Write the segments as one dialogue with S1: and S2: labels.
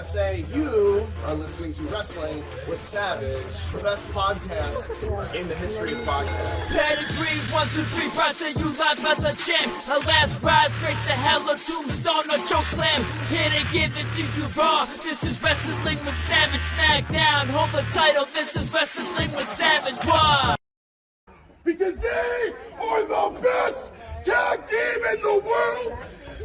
S1: Say you are listening to Wrestling with Savage, the best podcast in the history of podcasts.
S2: Pedigree, 1, 2, 3, proud to you live as a champ. A last ride straight to hell, a tombstone, a choke slam. Here to give it to you raw. This is Wrestling with Savage, SmackDown. Hold the title, this is Wrestling with Savage. Why?
S1: Because they are the best tag team in the world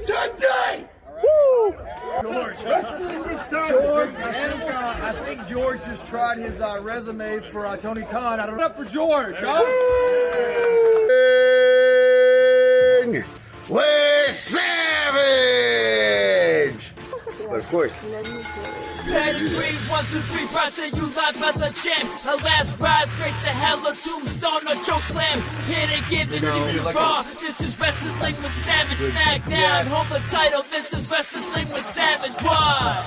S1: today! Woo!
S3: George.
S1: Wrestling with Savage.
S3: George, I think George just tried his resume for Tony Khan. I don't know for George. Huh?
S1: With Savage! But of course.
S2: Pedigree, 1, 2, 3, proud to you live as a champ. A last ride straight to hell, a tombstone, a choke slam. Here to give it to you raw. This is Wrestling with Savage, SmackDown. Hold the title, this is Wrestling with Savage. Why?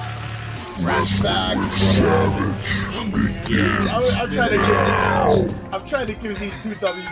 S1: I'm trying to give these two W's.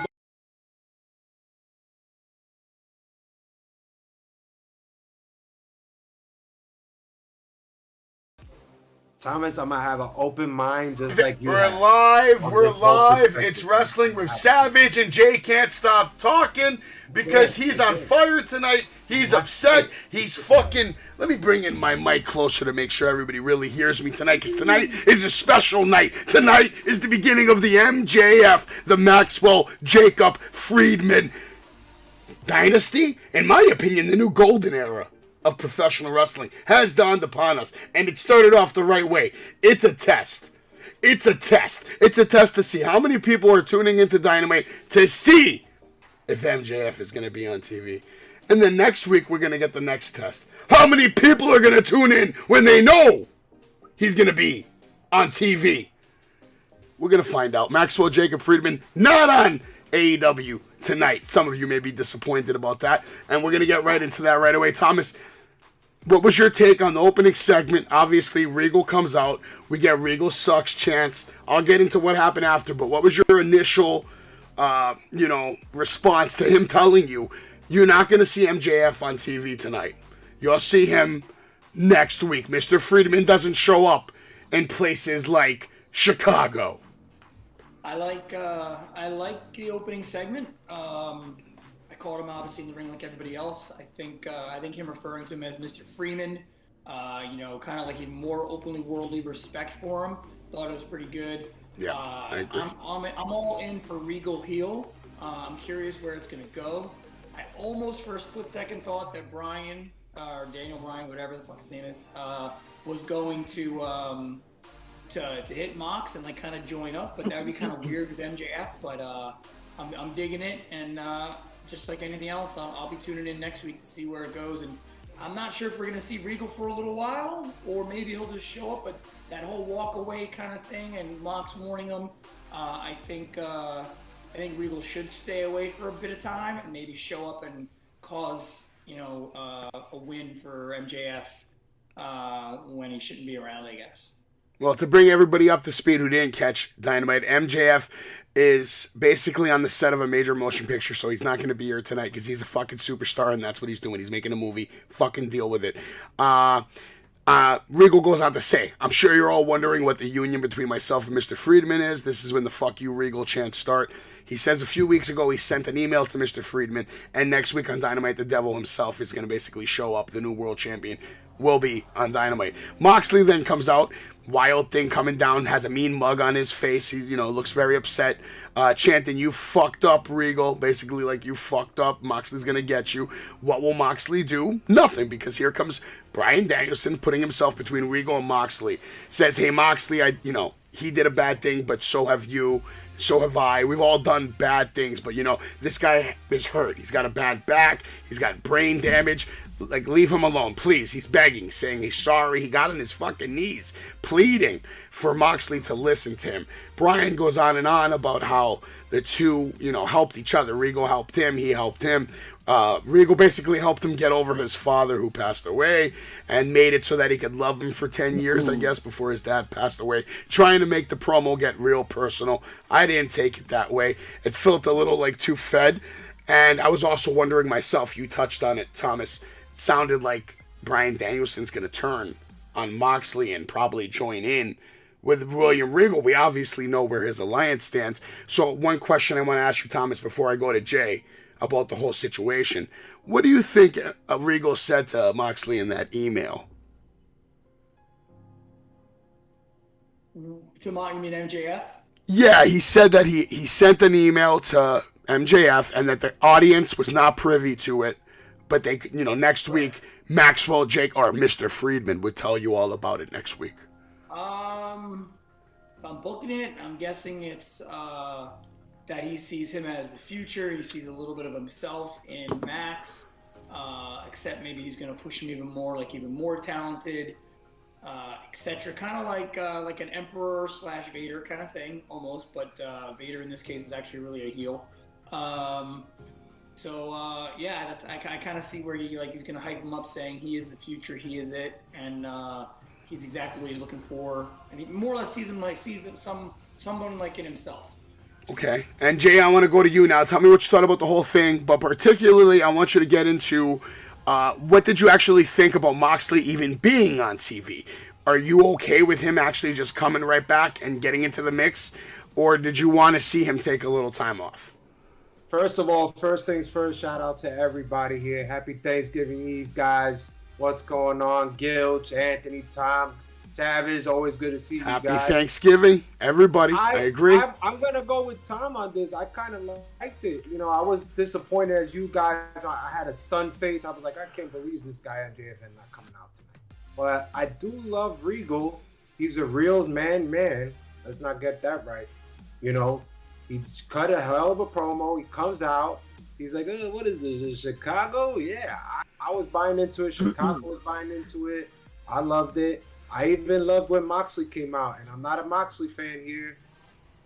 S4: Thomas, I'm gonna have an open mind just like you.
S1: We're
S4: have.
S1: live.
S4: On
S1: We're
S4: this whole
S1: live.
S4: perspective.
S1: It's Wrestling with Savage, and Jay can't stop talking because he's on fire tonight. He's upset. He's fucking. Let me bring in my mic closer to make sure everybody really hears me tonight, because tonight is a special night. Tonight is the beginning of the MJF, the Maxwell Jacob Friedman dynasty. In my opinion, the new golden era of professional wrestling has dawned upon us, and it started off the right way. It's a test. It's a test. It's a test to see how many people are tuning into Dynamite to see if MJF is going to be on TV. And then next week, we're going to get the next test. How many people are going to tune in when they know he's going to be on TV? We're going to find out. Maxwell Jacob Friedman, not on AEW tonight. Some of you may be disappointed about that, and we're going to get right into that right away. Thomas, what was your take on the opening segment? Obviously, Regal comes out. We get Regal sucks chance. I'll get into what happened after, but what was your initial, response to him telling you you're not going to see MJF on TV tonight? You'll see him next week. Mr. Friedman doesn't show up in places like Chicago.
S5: I like the opening segment. I called him obviously in the ring like everybody else. I think him referring to him as Mr. Freeman, kind of like a more openly worldly respect for him. Thought it was pretty good.
S1: Yeah, I agree.
S5: I'm all in for Regal heel. I'm curious where it's gonna go. I almost for a split second thought that Bryan or Daniel Bryan, whatever the fuck his name is, was going to hit Mox and like kind of join up, but that would be kind of weird with MJF. But I'm digging it, and just like anything else, I'll be tuning in next week to see where it goes. And I'm not sure if we're gonna see Regal for a little while, or maybe he'll just show up. But that whole walk away kind of thing, and Mox warning him, I think Regal should stay away for a bit of time and maybe show up and cause a win for MJF when he shouldn't be around, I guess.
S1: Well, to bring everybody up to speed who didn't catch Dynamite, MJF is basically on the set of a major motion picture, so he's not going to be here tonight because he's a fucking superstar, and that's what he's doing. He's making a movie. Fucking deal with it. Regal goes on to say, I'm sure you're all wondering what the union between myself and Mr. Friedman is. This is when the fuck you Regal chants start. He says a few weeks ago he sent an email to Mr. Friedman, and next week on Dynamite, the devil himself is going to basically show up. The new world champion will be on Dynamite. Moxley then comes out. Wild Thing coming down, has a mean mug on his face. He, looks very upset, chanting, "You fucked up, Regal." Basically, like, you fucked up. Moxley's gonna get you. What will Moxley do? Nothing, because here comes Bryan Danielson putting himself between Regal and Moxley. Says, "Hey, Moxley, he did a bad thing, but so have you. So have I. We've all done bad things, but this guy is hurt. He's got a bad back. He's got brain damage. Like, leave him alone, please." He's begging, saying he's sorry. He got on his fucking knees, pleading for Moxley to listen to him. Bryan goes on and on about how the two, helped each other. Regal helped him. He helped him. Regal basically helped him get over his father who passed away and made it so that he could love him for 10 years, I guess, before his dad passed away. Trying to make the promo get real personal. I didn't take it that way. It felt a little like too fed. And I was also wondering myself, you touched on it, Thomas. It sounded like Bryan Danielson's going to turn on Moxley and probably join in with William Regal. We obviously know where his alliance stands. So one question I want to ask you, Thomas, before I go to Jay about the whole situation. What do you think Regal said to Moxley in that email?
S5: To you mean MJF?
S1: Yeah, he said that he sent an email to MJF and that the audience was not privy to it, but they, next week, Maxwell, Jake, or Mr. Friedman would tell you all about it next week.
S5: If I'm booking it, I'm guessing it's that he sees him as the future. He sees a little bit of himself in Max, except maybe he's going to push him even more talented, etc. Kind of like an Emperor / Vader kind of thing, almost. But Vader in this case is actually really a heel. I kind of see where he's going to hype him up, saying he is the future, he is it, and he's exactly what he's looking for, and he more or less sees someone like in himself.
S1: Okay, and Jay, I want to go to you now. Tell me what you thought about the whole thing, but particularly, I want you to get into what did you actually think about Moxley even being on TV? Are you okay with him actually just coming right back and getting into the mix, or did you want to see him take a little time off?
S4: First of all, first things first, shout out to everybody here. Happy Thanksgiving Eve, guys. What's going on? Gilch, Anthony, Tom, Savage, always good to see you guys.
S1: Happy Thanksgiving, everybody. I agree.
S4: I'm going to go with Tom on this. I kind of liked it. I was disappointed as you guys. I had a stunned face. I was like, I can't believe this guy MJF is not coming out tonight. But I do love Regal. He's a real man. Let's not get that right. He cut a hell of a promo. He comes out. He's like, what is this, Chicago? Yeah, I was buying into it. Chicago was buying into it. I loved it. I even loved when Moxley came out. And I'm not a Moxley fan here.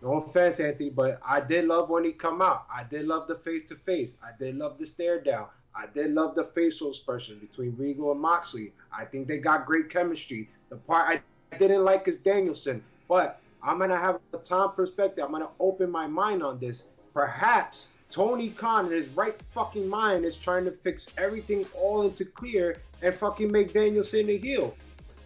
S4: No offense, Anthony, but I did love when he come out. I did love the face-to-face. I did love the stare down. I did love the facial expression between Regal and Moxley. I think they got great chemistry. The part I didn't like is Danielson. But I'm going to have a Tom perspective. I'm going to open my mind on this. Perhaps Tony Khan in his right fucking mind is trying to fix everything all into clear and fucking make Danielson a heel.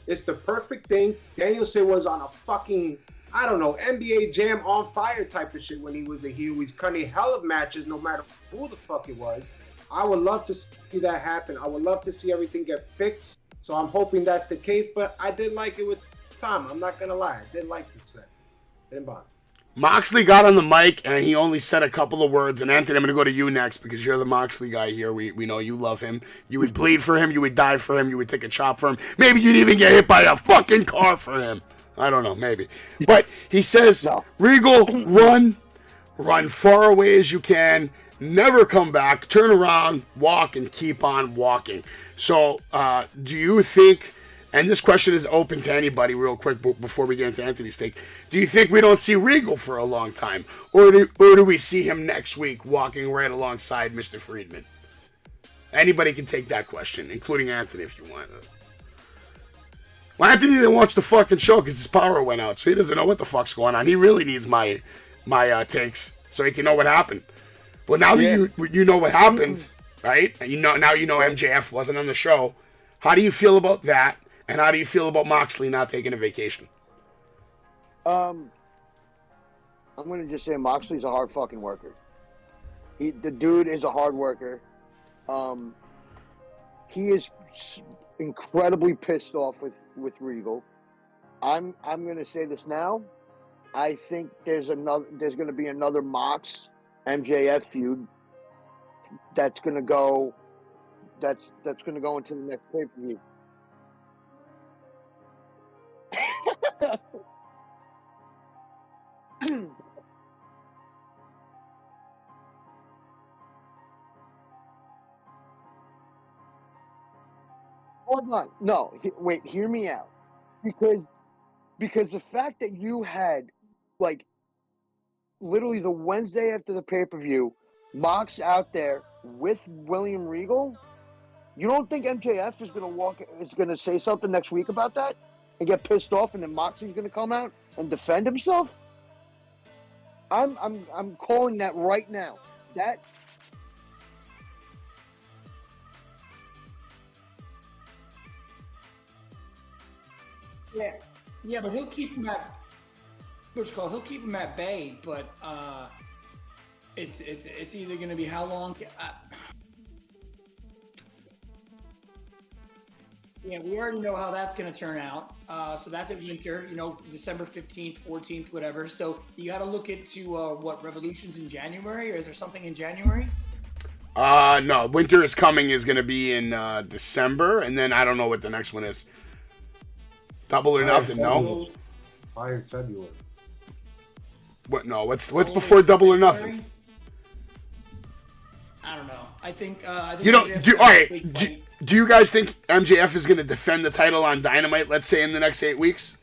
S4: It's the perfect thing. Danielson was on a fucking, NBA Jam on fire type of shit when he was a heel. He's cutting hell of matches no matter who the fuck it was. I would love to see that happen. I would love to see everything get fixed. So I'm hoping that's the case, but I did like it with Tom. I'm not going to lie. I did like this set. Didn't bother.
S1: Moxley got on the mic, and he only said a couple of words. And Anthony, I'm going to go to you next because you're the Moxley guy here. We know you love him. You would bleed for him. You would die for him. You would take a chop for him. Maybe you'd even get hit by a fucking car for him. I don't know, maybe. But he says, no. Regal, run far away as you can, never come back, turn around, walk, and keep on walking. So do you think... And this question is open to anybody real quick before we get into Anthony's take. Do you think we don't see Regal for a long time? Or do we see him next week walking right alongside Mr. Friedman? Anybody can take that question, including Anthony if you want. Well, Anthony didn't watch the fucking show because his power went out, so he doesn't know what the fuck's going on. He really needs my takes so he can know what happened. Well, now that you know what happened, right? And now you know MJF wasn't on the show. How do you feel about that? And how do you feel about Moxley not taking a vacation?
S6: I'm going to just say Moxley's a hard fucking worker. The dude is a hard worker. He is incredibly pissed off with Regal. I'm going to say this now. I think there's going to be another Mox MJF feud that's going to go into the next pay-per-view. Hold on. No, wait, hear me out. Because the fact that you had, literally the Wednesday after the pay-per-view, Mox out there with William Regal, you don't think MJF is going to say something next week about that? And get pissed off, and then Moxley's going to come out and defend himself? I'm calling that right now. That
S5: Yeah, but he'll keep him at he'll keep him at bay, but it's either going to be how long. Yeah, we already know how that's going to turn out. So that's at winter, December 15th, 14th, whatever. So you got to look into what Revolution's in January, or is there something in January?
S1: No, Winter is Coming is going to be in December, and then I don't know what the next one is. Double or Nothing, no?
S4: By February.
S1: What? No, what's before Double or Nothing?
S5: I don't know. I think
S1: do you guys think MJF is going to defend the title on Dynamite, let's say, in the next 8 weeks?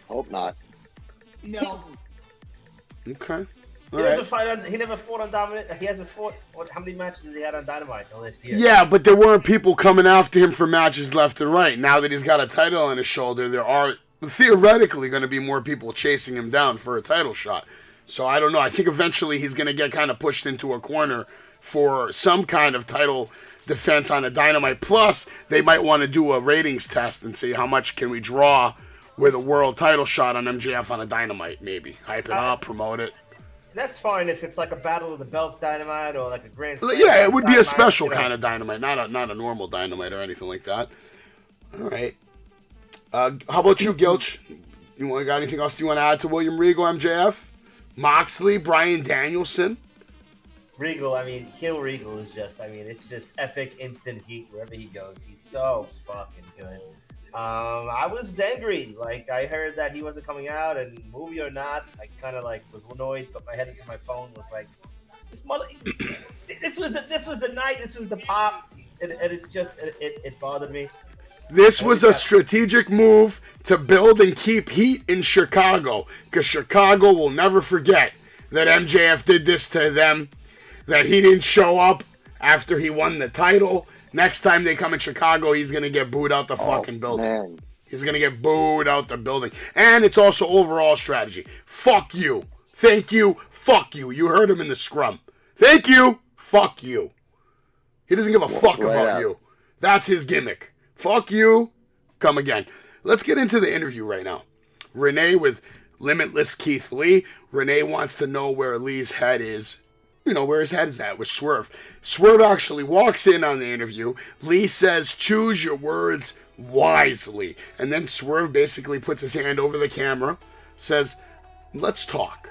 S6: Hope not.
S5: No.
S1: Okay.
S7: He never fought on Dynamite. He hasn't fought. How many matches has he had on Dynamite the last year?
S1: Yeah, but there weren't people coming after him for matches left and right. Now that he's got a title on his shoulder, there are theoretically going to be more people chasing him down for a title shot. So I don't know. I think eventually he's going to get kind of pushed into a corner for some kind of title defense on a Dynamite. Plus, they might want to do a ratings test and see how much can we draw with a world title shot on MJF on a Dynamite, maybe. Hype it up, promote it.
S7: That's fine if it's like a Battle of the Belts Dynamite or like a Grand Slam.
S1: Yeah, it would be a special kind of Dynamite, not a normal Dynamite or anything like that. All right. How about you, Gilch? You got anything else you want to add to William Regal, MJF? Moxley, Bryan Danielson?
S7: Regal, heel Regal is just, it's just epic instant heat wherever he goes. He's so fucking good. I was angry. Like, I heard that he wasn't coming out, and movie or not, I kind of like was annoyed, but my head into my phone was like, this was the night, this was the pop, and it's just, it bothered me.
S1: This was a strategic move to build and keep heat in Chicago, because Chicago will never forget that MJF did this to them, that he didn't show up after he won the title. Next time they come in Chicago, he's going to get booed out the fucking building.
S6: Man.
S1: He's going to get booed out the building. And it's also overall strategy. Fuck you. Thank you. Fuck you. You heard him in the scrum. Thank you. Fuck you. He doesn't give a fuck about you. That's his gimmick. Fuck you. Come again. Let's get into the interview right now. Renee with Limitless Keith Lee. Renee wants to know where Lee's head is. Where his head is at with Swerve. Swerve actually walks in on the interview. Lee says, choose your words wisely. And then Swerve basically puts his hand over the camera, says, let's talk.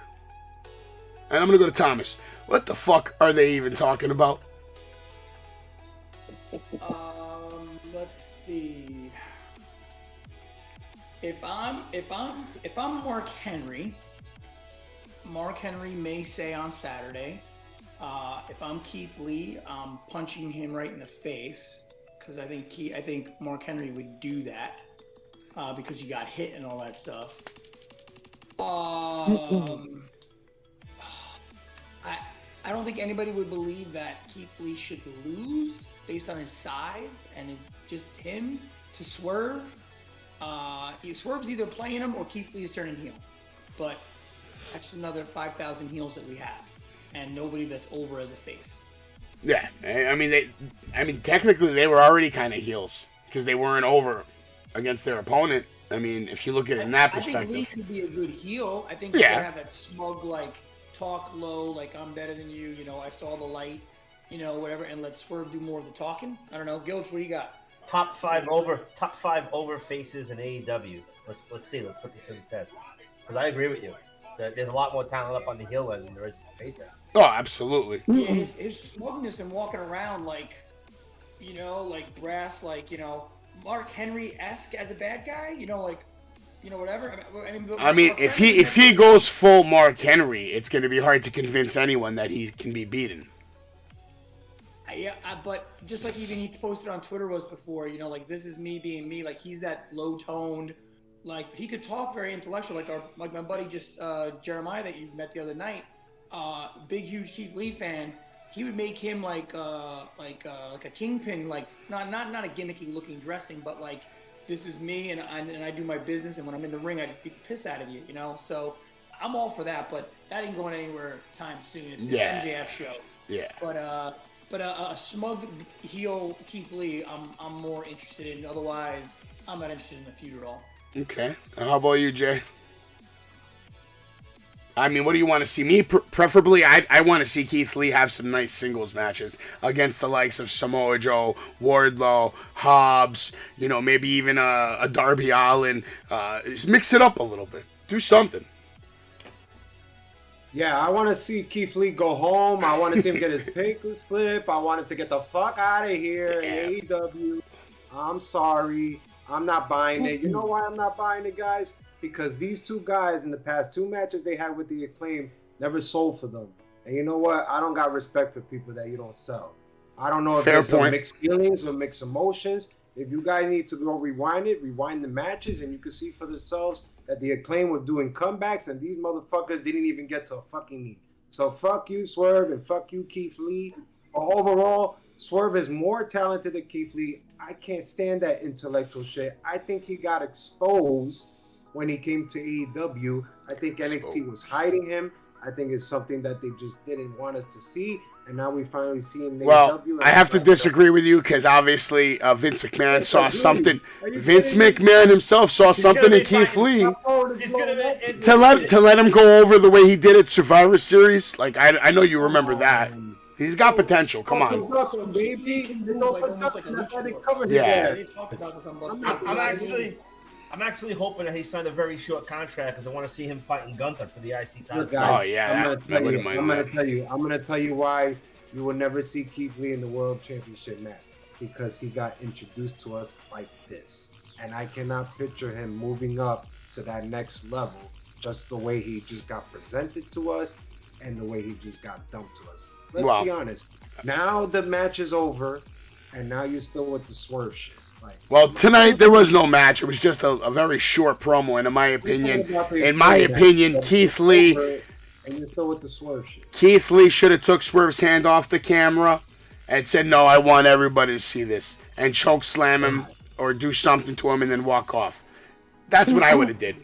S1: And I'm going to go to Thomas. What the fuck are they even talking about?
S5: Let's see. If I'm Mark Henry may say on Saturday, if I'm Keith Lee, I'm punching him right in the face, because I think Mark Henry would do that because he got hit and all that stuff. I don't think anybody would believe that Keith Lee should lose based on his size and it's just him to Swerve. Swerve's either playing him or Keith Lee is turning heel, but that's another 5,000 heels that we have. And nobody that's over as a face.
S1: Yeah, technically they were already kind of heels because they weren't over against their opponent. If you look at it in that perspective,
S5: I think Lee could be a good heel. I think he could have that smug, talk low, I'm better than you. I saw the light, whatever, and let Swerve do more of the talking. I don't know, Gilch, what do you got?
S7: Top five over faces in AEW. Let's see. Let's put this to the test. Because I agree with you. There's a lot more talent up on the heel end than there is in the face end.
S1: Oh, absolutely.
S5: Yeah, his smugness and walking around brass, Mark Henry-esque as a bad guy, whatever.
S1: If he goes full Mark Henry, it's going to be hard to convince anyone that he can be beaten.
S5: Yeah, but just like even he posted on Twitter was before, this is me being me. He's that low-toned. He could talk very intellectual, like my buddy Jeremiah that you met the other night, big huge Keith Lee fan. He would make him like a kingpin, not a gimmicky looking dressing, but this is me and I do my business, and when I'm in the ring I just beat the piss out of you, So I'm all for that, but that ain't going anywhere time soon. It's MJF show. Yeah. But a smug heel Keith Lee, I'm more interested in. Otherwise, I'm not interested in the feud at all.
S1: Okay. How about you, Jay? I mean, what do you want to see? Me, preferably, I want to see Keith Lee have some nice singles matches against the likes of Samoa Joe, Wardlow, Hobbs, maybe even a Darby Allin. Mix it up a little bit. Do something.
S4: Yeah, I want to see Keith Lee go home. I want to see him get his pay slip. I want him to get the fuck out of here in AEW. I'm sorry. I'm not buying it. You know why I'm not buying it, guys? Because these two guys in the past 2 matches they had with the Acclaim never sold for them. And you know what? I don't got respect for people that you don't sell. I don't know if there's some mixed feelings or mixed emotions. If you guys need to go rewind the matches, and you can see for themselves that the Acclaim were doing comebacks, and these motherfuckers didn't even get to a fucking meet. So fuck you, Swerve, and fuck you, Keith Lee. But overall, Swerve is more talented than Keith Lee. I can't stand that intellectual shit. I think he got exposed when he came to AEW. I think NXT was hiding him. I think it's something that they just didn't want us to see. And now we finally see him in AEW.
S1: I have to disagree with you because obviously Vince McMahon saw something. Vince McMahon himself saw something in Keith Lee to let him go over the way he did at Survivor Series. Like I know you remember that. He's got potential. Come on.
S7: Yeah. I'm actually hoping that he signed a very short contract because I want to see him fighting Gunther for the IC title.
S4: Guys,
S1: oh yeah,
S4: I'm gonna tell you why you will never see Keith Lee in the World Championship match, because he got introduced to us like this, and I cannot picture him moving up to that next level just the way he just got presented to us and the way he just got dumped to us. Let's be honest. Now the match is over, and now you're still with the Swerve shit.
S1: Well, tonight there was no match. It was just a very short promo, and in my opinion, Keith Lee.
S4: And you're still with the Swerve shit.
S1: Keith Lee should have took Swerve's hand off the camera and said, "No, I want everybody to see this," and choke slam him or do something to him and then walk off. That's what I would have did.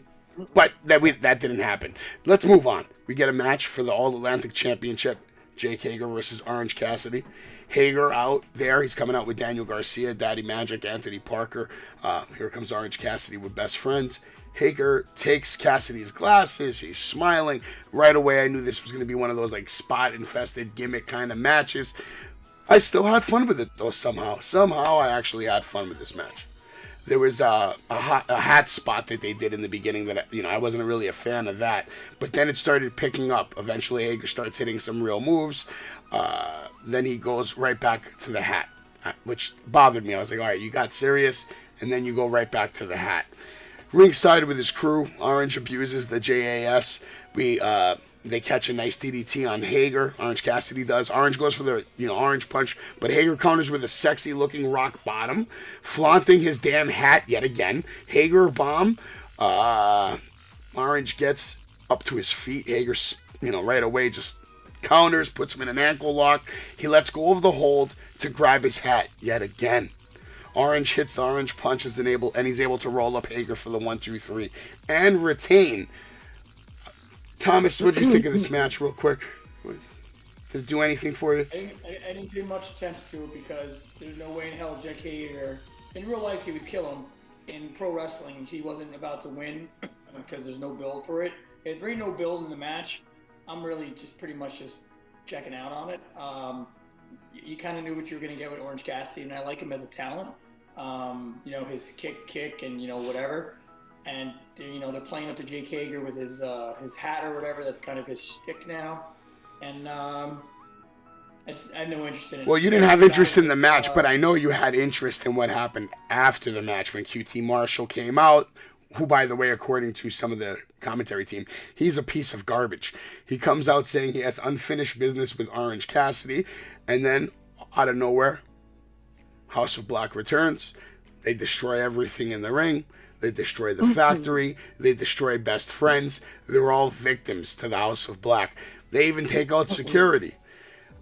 S1: But that didn't happen. Let's move on. We get a match for the All Atlantic Championship. Jake Hager versus Orange Cassidy. Hager out there. He's coming out with Daniel Garcia, Daddy Magic, Anthony Parker. Here comes Orange Cassidy with Best Friends. Hager takes Cassidy's glasses. He's smiling. Right away, I knew this was going to be one of those like spot-infested gimmick kind of matches. I still had fun with it, though, somehow. Somehow, I actually had fun with this match. There was a hat spot that they did in the beginning that, I wasn't really a fan of that. But then it started picking up. Eventually, Hager starts hitting some real moves. Then he goes right back to the hat, which bothered me. I was like, all right, you got serious, and then you go right back to the hat. Ringside with his crew, Orange abuses the JAS. They catch a nice DDT on Hager. Orange Cassidy does. Orange goes for the orange punch, but Hager counters with a sexy-looking rock bottom, flaunting his damn hat yet again. Hager bomb. Orange gets up to his feet. Hager, right away just counters, puts him in an ankle lock. He lets go of the hold to grab his hat yet again. Orange hits the orange punch and he's able to roll up Hager for the 1-2-3 and retain. Thomas, what did you think of this match, real quick? Did it do anything for you?
S5: I didn't pay much attention to it because there's no way in hell Jake Hager, in real life, he would kill him. In pro wrestling, he wasn't about to win because there's no build for it. If there ain't no build in the match, I'm really just pretty much just checking out on it. You kind of knew what you were going to get with Orange Cassidy, and I like him as a talent. His kick, and whatever. And they're playing up to Jake Hager with his hat or whatever. That's kind of his shtick now. And I had no interest in it.
S1: Well, you didn't have interest in the match, but I know you had interest in what happened after the match when QT Marshall came out, who, by the way, according to some of the commentary team, he's a piece of garbage. He comes out saying he has unfinished business with Orange Cassidy, and then, out of nowhere, House of Black returns. They destroy everything in the ring. They destroy the factory. They destroy Best Friends. They're all victims to the House of Black. They even take out security.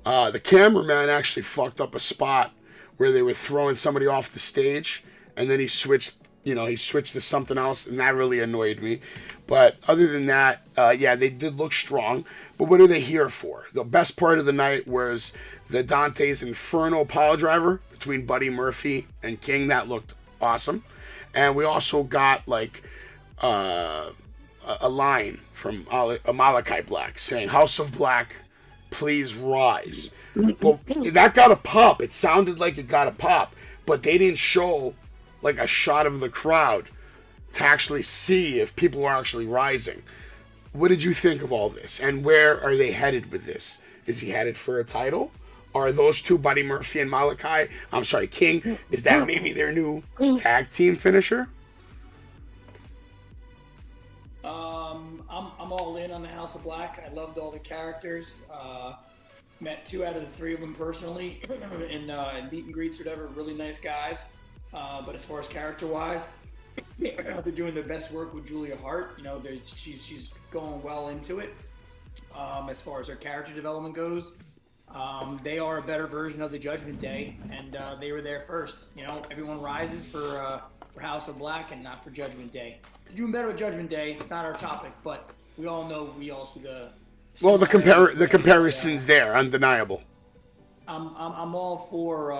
S1: The cameraman actually fucked up a spot where they were throwing somebody off the stage, and then he switched to something else, and that really annoyed me. But other than that, they did look strong. But what are they here for? The best part of the night was the Dante's Inferno pile driver between Buddy Murphy and King. That looked awesome. And we also got like a line from Malachi Black saying, "House of Black, please rise." But that got a pop. It sounded like it got a pop, but they didn't show like a shot of the crowd to actually see if people were actually rising. What did you think of all this? And where are they headed with this? Is he headed for a title? Are those two, Buddy Murphy and King, is that maybe their new tag team finisher?
S5: I'm all in on the House of Black. I loved all the characters. Met 2 out of the 3 of them personally in meet and greets or whatever. Really nice guys. But as far as character-wise, they're doing their best work with Julia Hart. You know, she's going well into it. As far as her character development goes, they are a better version of the Judgment Day, and they were there first. You know, everyone rises for House of Black and not for Judgment Day. They're doing better with Judgment Day. It's not our topic, but we all know we all see the.
S1: Well, the comparison's there, undeniable.
S5: I'm all for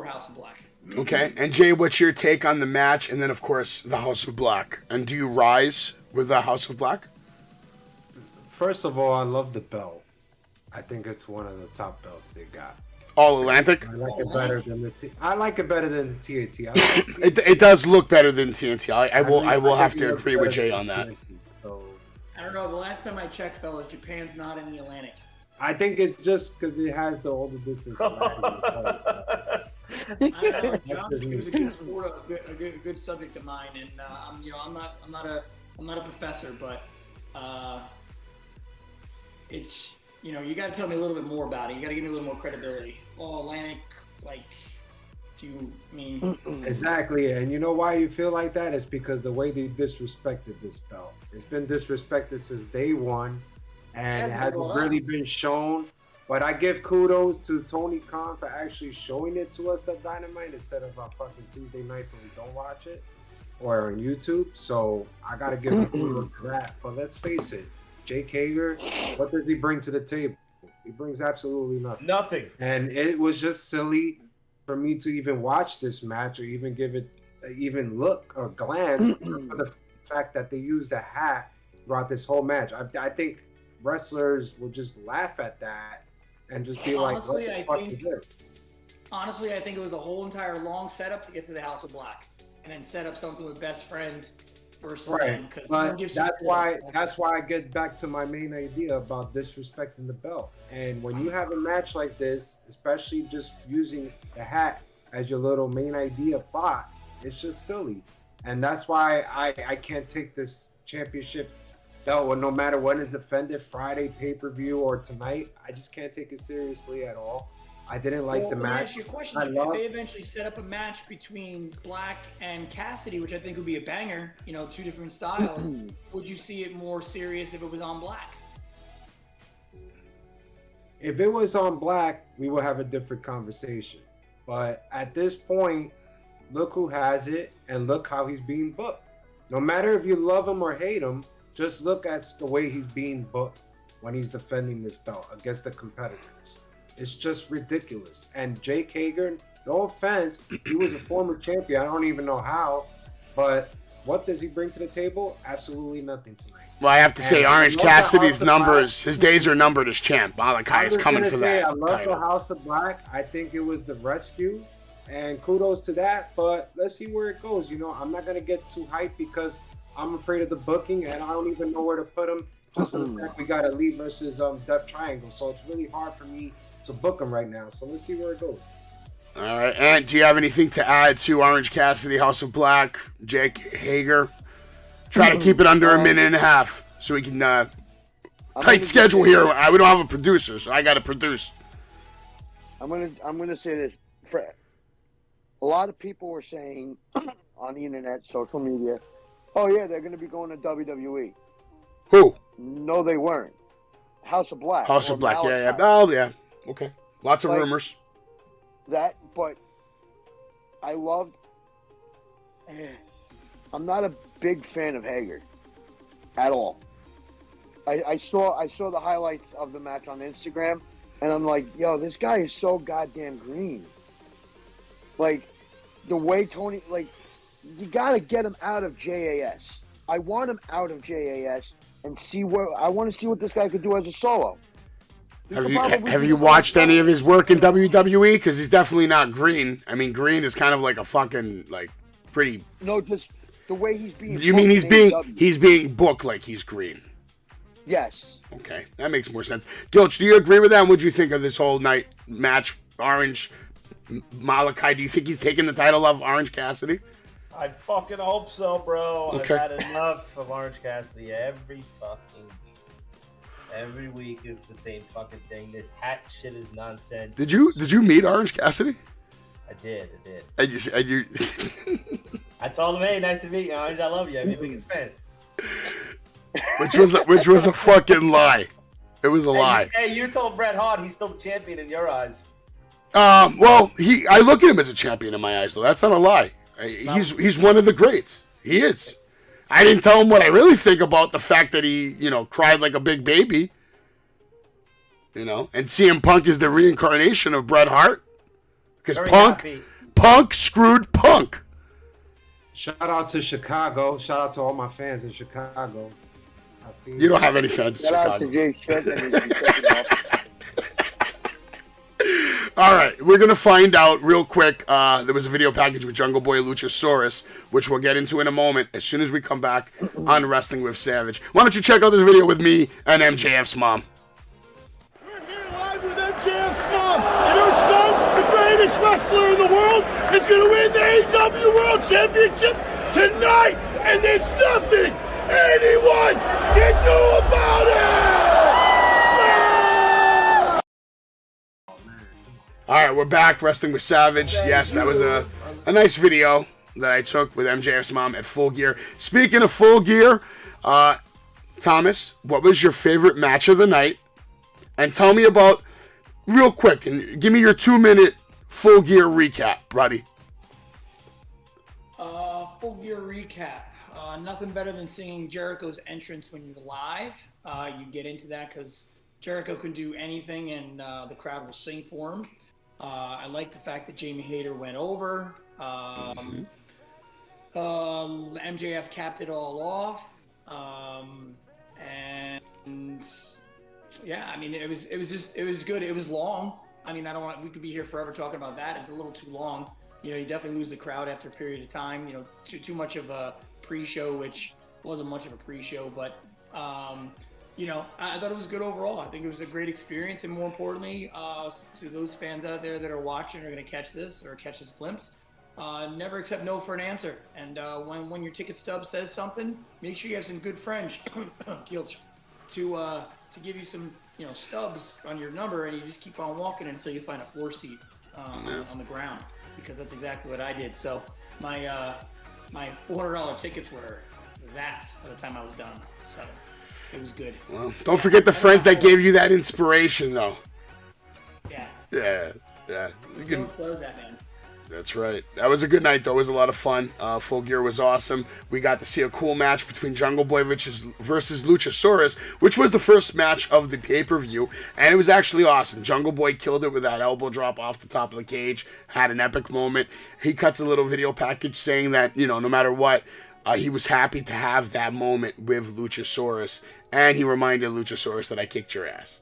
S5: House of Black.
S1: Okay, and Jay, what's your take on the match, and then of course the House of Black? And do you rise with the House of Black?
S4: First of all, I love the belt. I think it's one of the top belts they got.
S1: All Atlantic.
S4: I like it better than the TNT.
S1: It does look better than TNT. I will have to agree with Jay on that.
S4: So,
S5: I don't know. The last time I checked, fellas, Japan's not in the Atlantic.
S4: I think it's just because it has all the different.
S5: I don't know. Geography was a good sport, a good subject of mine, and I'm not a professor, but it's. You got to tell me a little bit more about it. You got to give me a little more credibility. All Atlantic,
S4: Exactly, and you know why you feel like that? It's because the way they disrespected this belt. It's been disrespected since day one, and it hasn't really been shown. But I give kudos to Tony Khan for actually showing it to us at Dynamite instead of on fucking Tuesday nights when we don't watch it, or on YouTube. So I got to give him kudos to that. But let's face it. Jake Hager, what does he bring to the table? He brings absolutely nothing.
S7: Nothing.
S4: And it was just silly for me to even watch this match or even give it even look or glance for the fact that they used a hat throughout this whole match. I think wrestlers will just laugh at that and just be
S5: honestly,
S4: like, what the fuck is this?
S5: Honestly, I think it was a whole entire long setup to get to the House of Black and then set up something with best friends.
S4: Right, but that's why I get back to my main idea about disrespecting the belt. And when you have a match like this, especially just using the hat as your little main idea plot, it's just silly. And that's why I can't take this championship belt, no matter when it's defended, Friday pay-per-view or tonight. I just can't take it seriously at all. I didn't like the match.
S5: Let me ask you a question. If they eventually set up a match between Black and Cassidy, which I think would be a banger, 2 different styles, would you see it more serious if it was on Black?
S4: If it was on Black, we would have a different conversation. But at this point, look who has it and look how he's being booked. No matter if you love him or hate him, just look at the way he's being booked when he's defending this belt against the competitors. It's just ridiculous. And Jake Hager, no offense, he was a former champion. I don't even know how, but what does he bring to the table? Absolutely nothing tonight.
S1: Well, I have to say, Orange Cassidy's numbers, his days are numbered as champ. Malachi is coming for that.
S4: I love the House of Black. I think it was the rescue, and kudos to that. But let's see where it goes. I'm not going to get too hyped because I'm afraid of the booking, and I don't even know where to put him. Just for the fact we got Elite versus Death Triangle, so it's really hard for me to book him right now. So let's see where it goes.
S1: All right, and do you have anything to add to Orange Cassidy, House of Black, Jake Hager? Try to keep it under a minute and a half so we can tight schedule here. We don't have a producer, so I got to produce.
S6: I'm gonna say this. A lot of people were saying on the internet, social media, oh yeah, they're gonna be going to WWE.
S1: Who?
S6: No, they weren't. House of Black.
S1: House of Black, yeah. Oh, yeah. Okay. Lots of rumors.
S6: That, but I loved. I'm not a big fan of Hager at all. I saw the highlights of the match on Instagram, and I'm like, yo, this guy is so goddamn green. Like the way Tony, you got to get him out of JAS. I want him out of JAS and I want to see what this guy could do as a solo.
S1: Have you watched any of his work in WWE? Because he's definitely not green. I mean, green is kind of like a fucking like pretty.
S6: No, just the way he's being.
S1: You mean he's being booked like he's green?
S6: Yes.
S1: Okay, that makes more sense. Gilch, do you agree with that? And what do you think of this whole night match? Orange Malachi, do you think he's taking the title of Orange Cassidy?
S7: I fucking hope so, bro.
S1: Okay.
S7: I've had enough of Orange Cassidy every fucking week. Every week is the same fucking thing. This hat shit is nonsense.
S1: Did you meet Orange Cassidy?
S7: I did.
S1: I
S7: I told him, hey, nice to meet you, Orange. I love you. I'm your biggest fan.
S1: Which was a fucking lie. It was a lie.
S7: Hey, you told Bret Hart he's still the champion in your eyes.
S1: Well, I look at him as a champion in my eyes, though. That's not a lie. He's one of the greats. He is. I didn't tell him what I really think about the fact that he, cried like a big baby. And CM Punk is the reincarnation of Bret Hart. Because Punk screwed Punk.
S4: Shout out to Chicago. Shout out to all my fans in Chicago.
S1: You don't have any fans in
S6: Shout
S1: Chicago.
S6: out to Jay Shetland.
S1: All right, we're going to find out real quick. There was a video package with Jungle Boy Luchasaurus, which we'll get into in a moment as soon as we come back on Wrestling with Savage. Why don't you check out this video with me and MJF's mom?
S3: We're here live with MJF's mom, and her son, the greatest wrestler in the world, is going to win the AEW World Championship tonight, and there's nothing anyone can do about it!
S1: All right, we're back, Wrestling with Savage. Yes, that was a nice video that I took with MJF's mom at Full Gear. Speaking of Full Gear, Thomas, what was your favorite match of the night? And tell me about, real quick, and give me your 2-minute Full Gear recap, buddy.
S5: Full Gear recap. Nothing better than seeing Jericho's entrance when you're live. You get into that because Jericho can do anything and the crowd will sing for him. I like the fact that Jamie Hayter went over. MJF capped it all off. And yeah, I mean, it was good. It was long. I mean, we could be here forever talking about that. It's a little too long. You definitely lose the crowd after a period of time. Too much of a pre-show, which wasn't much of a pre-show, but I thought it was good overall. I think it was a great experience, and more importantly, to those fans out there that are watching are going to catch this glimpse, never accept no for an answer. And when your ticket stub says something, make sure you have some good friends, Gilch, to give you some stubs on your number, and you just keep on walking until you find a floor seat on the ground, because that's exactly what I did. So my $400 tickets were that by the time I was done. So. It was good.
S1: Well, don't forget the friends that gave you that inspiration, though.
S5: Yeah.
S1: Yeah.
S5: You can close that, man.
S1: That's right. That was a good night, though. It was a lot of fun. Full Gear was awesome. We got to see a cool match between Jungle Boy versus Luchasaurus, which was the first match of the pay-per-view, and it was actually awesome. Jungle Boy killed it with that elbow drop off the top of the cage, had an epic moment. He cuts a little video package saying that, no matter what, he was happy to have that moment with Luchasaurus, and he reminded Luchasaurus that I kicked your ass.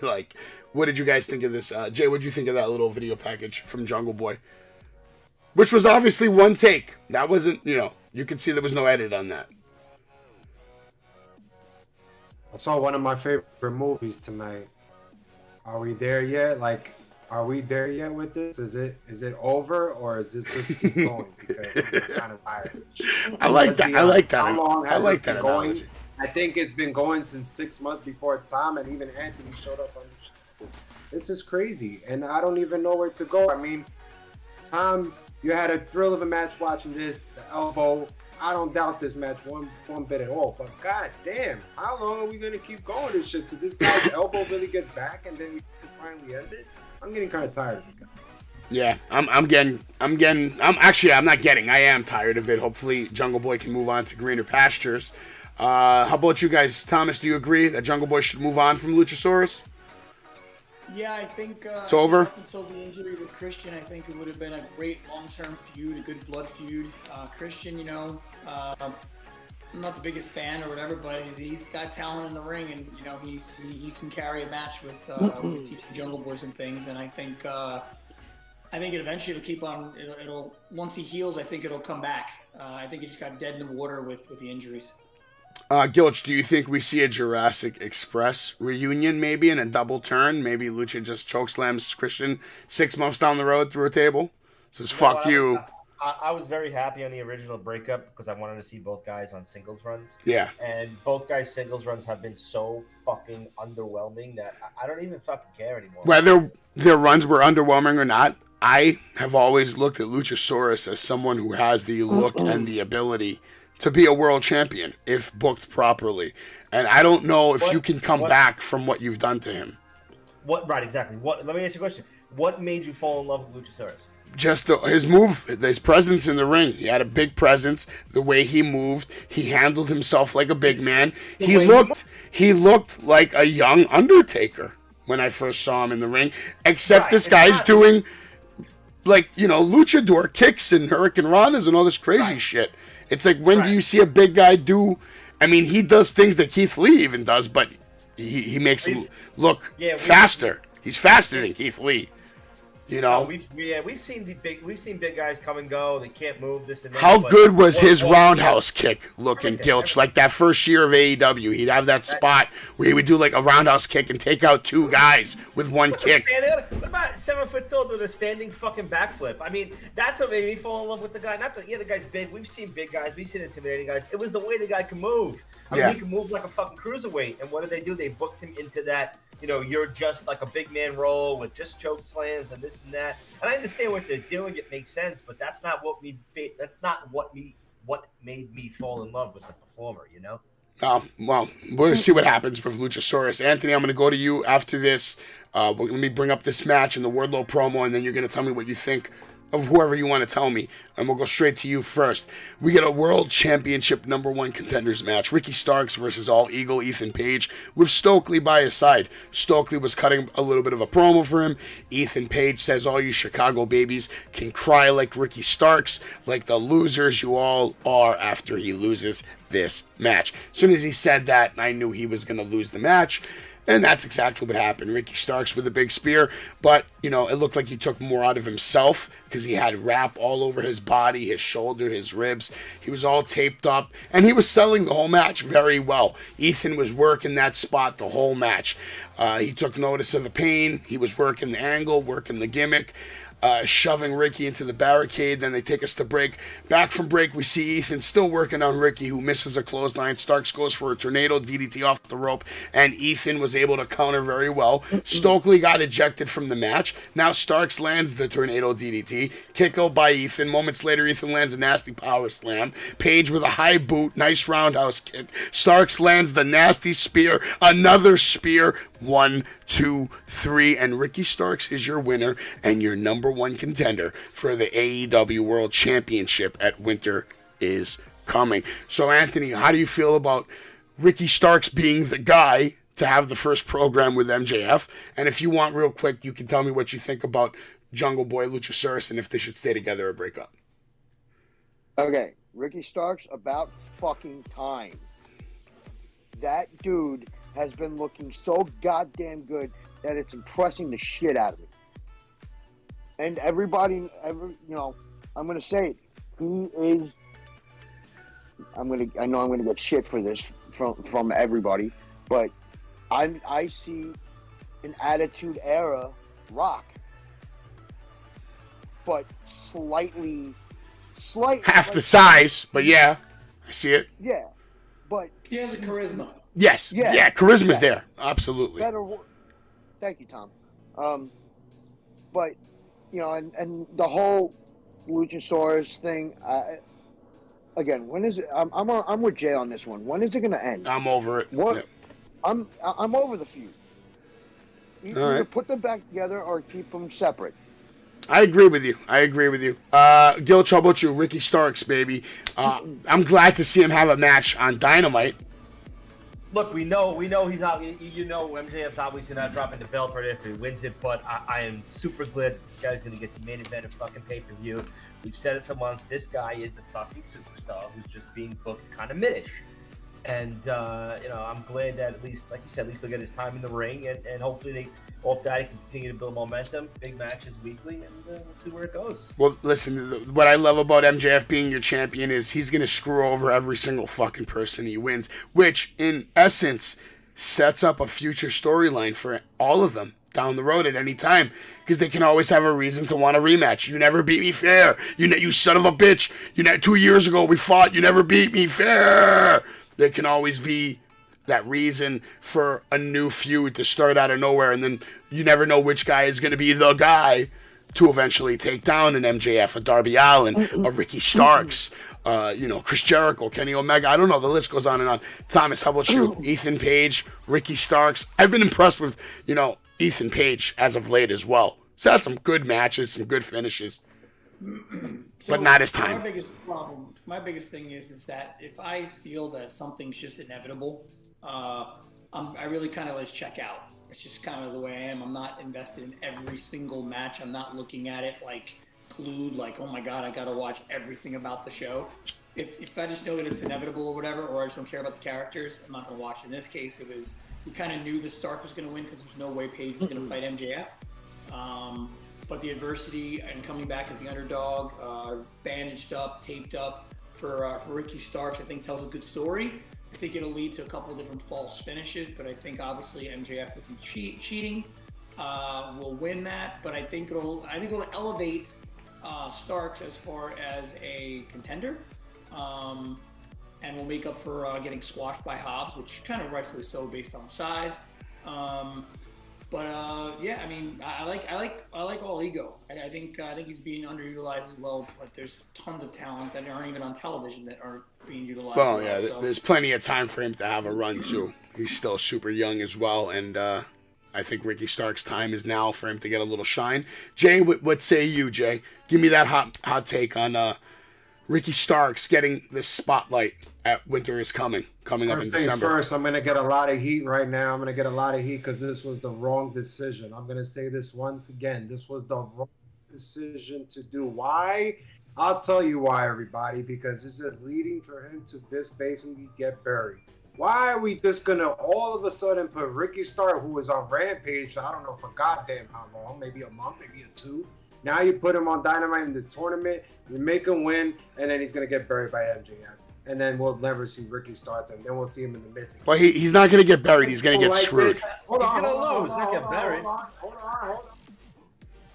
S1: Like, what did you guys think of this? Jay, what did you think of that little video package from Jungle Boy? Which was obviously one take. That wasn't, you could see there was no edit on that.
S4: I saw one of my favorite movies tonight. Are we there yet? Are we there yet with this? Is it over, or is this just keep going? Because I'm kind of tired.
S1: I like that. I like that.
S4: How long has it been going?
S1: Analogy.
S4: I think it's been going since 6 months before Tom, and even Anthony showed up on the show. This is crazy, and I don't even know where to go. I mean, Tom, you had a thrill of a match watching this. The elbow. I don't doubt this match one bit at all. But god damn, how long are we gonna keep going this shit till this guy's elbow really gets back, and then we can finally end it? I'm getting kind of tired of it, guys.
S1: Yeah, I am tired of it. Hopefully Jungle Boy can move on to greener pastures. How about you guys? Thomas, do you agree that Jungle Boy should move on from Luchasaurus?
S5: Yeah, I think
S1: It's over?
S5: Up until the injury with Christian, I think it would have been a great long-term feud, a good blood feud. Christian, I'm not the biggest fan or whatever, but he's got talent in the ring, and he can carry a match with teaching Jungle Boys and things. And I think it eventually will keep on. It'll once he heals, I think it'll come back. I think he just got dead in the water with the injuries.
S1: Gilch, do you think we see a Jurassic Express reunion maybe in a double turn? Maybe Lucha just chokeslams Christian 6 months down the road through a table? Says, fuck you.
S7: I was very happy on the original breakup because I wanted to see both guys on singles runs.
S1: Yeah.
S7: And both guys' singles runs have been so fucking underwhelming that I don't even fucking care anymore.
S1: Whether their runs were underwhelming or not, I have always looked at Luchasaurus as someone who has the look and the ability to be a world champion if booked properly. And I don't know if you can come back from what you've done to him.
S7: Right, exactly. Let me ask you a question. What made you fall in love with Luchasaurus?
S1: Just his move, his presence in the ring. He had a big presence. The way he moved, he handled himself like a big man. He looked like a young Undertaker when I first saw him in the ring. Except this guy's doing, luchador kicks and Hurricane Ranas and all this crazy shit. It's like, when do you see a big guy do? I mean, he does things that Keith Lee even does, but he makes him look faster. He's faster than Keith Lee.
S7: We've seen big guys come and go. They can't move this and that.
S1: How good was his roundhouse kick looking, Gilch? Like that first year of AEW, he'd have that spot where he would do like a roundhouse kick and take out 2 guys with one kick.
S7: What about 7 foot tall with a standing fucking backflip? I mean, that's what made me fall in love with the guy. The guy's big. We've seen big guys. We've seen intimidating guys. It was the way the guy can move. I mean, he can move like a fucking cruiserweight. And what did they do? They booked him into that. You're just like a big man role with just choke slams and this and that. And I understand what they're doing; it makes sense. But that's not what made me fall in love with the performer.
S1: Well, we'll see what happens with Luchasaurus. Anthony, I'm going to go to you after this. Let me bring up this match and the Wardlow promo, and then you're going to tell me what you think of whoever you want to tell me. And we'll go straight to you first. We get a World Championship #1 contenders match. Ricky Starks versus All Eagle Ethan Page with Stokely by his side. Stokely was cutting a little bit of a promo for him. Ethan Page says, all you Chicago babies can cry like Ricky Starks, like the losers you all are after he loses this match. As soon as he said that, I knew he was going to lose the match. And that's exactly what happened. Ricky Starks with a big spear, but, it looked like he took more out of himself because he had wrap all over his body, his shoulder, his ribs. He was all taped up, and he was selling the whole match very well. Ethan was working that spot the whole match. He took notice of the pain. He was working the angle, working the gimmick. Shoving Ricky into the barricade. Then they take us to break. Back from break, we see Ethan still working on Ricky, who misses a clothesline. Starks goes for a tornado DDT off the rope, and Ethan was able to counter very well. Stokely got ejected from the match. Now Starks lands the tornado DDT. Kick out by Ethan. Moments later, Ethan lands a nasty power slam. Page with a high boot. Nice roundhouse kick. Starks lands the nasty spear. Another spear. 1, 2, 3, and Ricky Starks is your winner and your #1 contender for the AEW World Championship at Winter is Coming. So, Anthony, how do you feel about Ricky Starks being the guy to have the first program with MJF? And if you want, real quick, you can tell me what you think about Jungle Boy Luchasaurus and if they should stay together or break up.
S6: Okay, Ricky Starks, about fucking time. That dude has been looking so goddamn good that it's impressing the shit out of me. And I'm gonna say it. He is. I know I'm gonna get shit for this from everybody, but I see an Attitude Era Rock, but slightly
S1: half the size, but yeah, I see it.
S6: Yeah, but
S5: He has a charisma.
S1: Yes. Yeah, charisma's there. Absolutely.
S6: Better. Thank you, Tom. But, and the whole Luchasaurus thing, again, when is it? I'm with Jay on this one. When is it going to end?
S1: I'm over it.
S6: What?
S1: Yeah.
S6: I'm over the feud. Either put them back together or keep them separate.
S1: I agree with you. Gilch, how about you? Ricky Starks, baby. I'm glad to see him have a match on Dynamite.
S7: Look, we know he's out. You know, MJF's obviously not dropping the belt right after he wins it, but I am super glad this guy's going to get the main event of fucking pay-per-view. We've said it for months. This guy is a fucking superstar who's just being booked kind of mid-ish. And, I'm glad that at least, like you said, at least he'll get his time in the ring, and hopefully off that he can continue to build momentum, big matches weekly, and we'll see where it goes.
S1: Well, listen, what I love about MJF being your champion is he's going to screw over every single fucking person he wins, which in essence sets up a future storyline for all of them down the road at any time, because they can always have a reason to want a rematch. You never beat me fair. You son of a bitch. 2 years ago we fought. You never beat me fair. There can always be that reason for a new feud to start out of nowhere, and then you never know which guy is going to be the guy to eventually take down an MJF, a Darby Allin, a Ricky Starks, Chris Jericho, Kenny Omega. I don't know. The list goes on and on. Thomas, how about you? Ethan Page, Ricky Starks. I've been impressed with, Ethan Page as of late as well. So had some good matches, some good finishes, but not his time.
S5: My biggest thing is that if I feel that something's just inevitable, I really kind of check out. It's just kind of the way I am. I'm not invested in every single match. I'm not looking at it glued, oh my God, I got to watch everything about the show. If I just know that it's inevitable or whatever, or I just don't care about the characters, I'm not going to watch. In this case, you kind of knew the Stark was going to win because there's no way Paige was going to fight MJF. But the adversity and coming back as the underdog, bandaged up, taped up for Ricky Starks, I think tells a good story. I think it'll lead to a couple of different false finishes, but I think obviously MJF with some cheating will win that. But I think it'll elevate Starks as far as a contender, and will make up for getting squashed by Hobbs, which kind of rightfully so based on size. I like All Ego. I think he's being underutilized as well. But there's tons of talent that aren't even on television that aren't being utilized.
S1: Well, yeah, there's plenty of time for him to have a run too. He's still super young as well, and I think Ricky Stark's time is now for him to get a little shine. Jay, what say you, Jay? Give me that hot take on Ricky Starks getting the spotlight at Winter is Coming up in December.
S4: First, I'm going to get a lot of heat right now. I'm going to get a lot of heat because this was the wrong decision. I'm going to say this once again. This was the wrong decision to do. Why? I'll tell you why, everybody, because it's just leading for him to just basically get buried. Why are we just going to all of a sudden put Ricky Stark, who was on Rampage, I don't know, for goddamn how long, maybe a month, maybe 2. Now you put him on Dynamite in this tournament, you make him win, and then he's going to get buried by MJF. And then we'll never see Ricky Starks, and then we'll see him in the mid.
S1: Well, he's not going to get buried. He's going to get screwed.
S7: He's going to lose, not get buried.
S4: Hold on.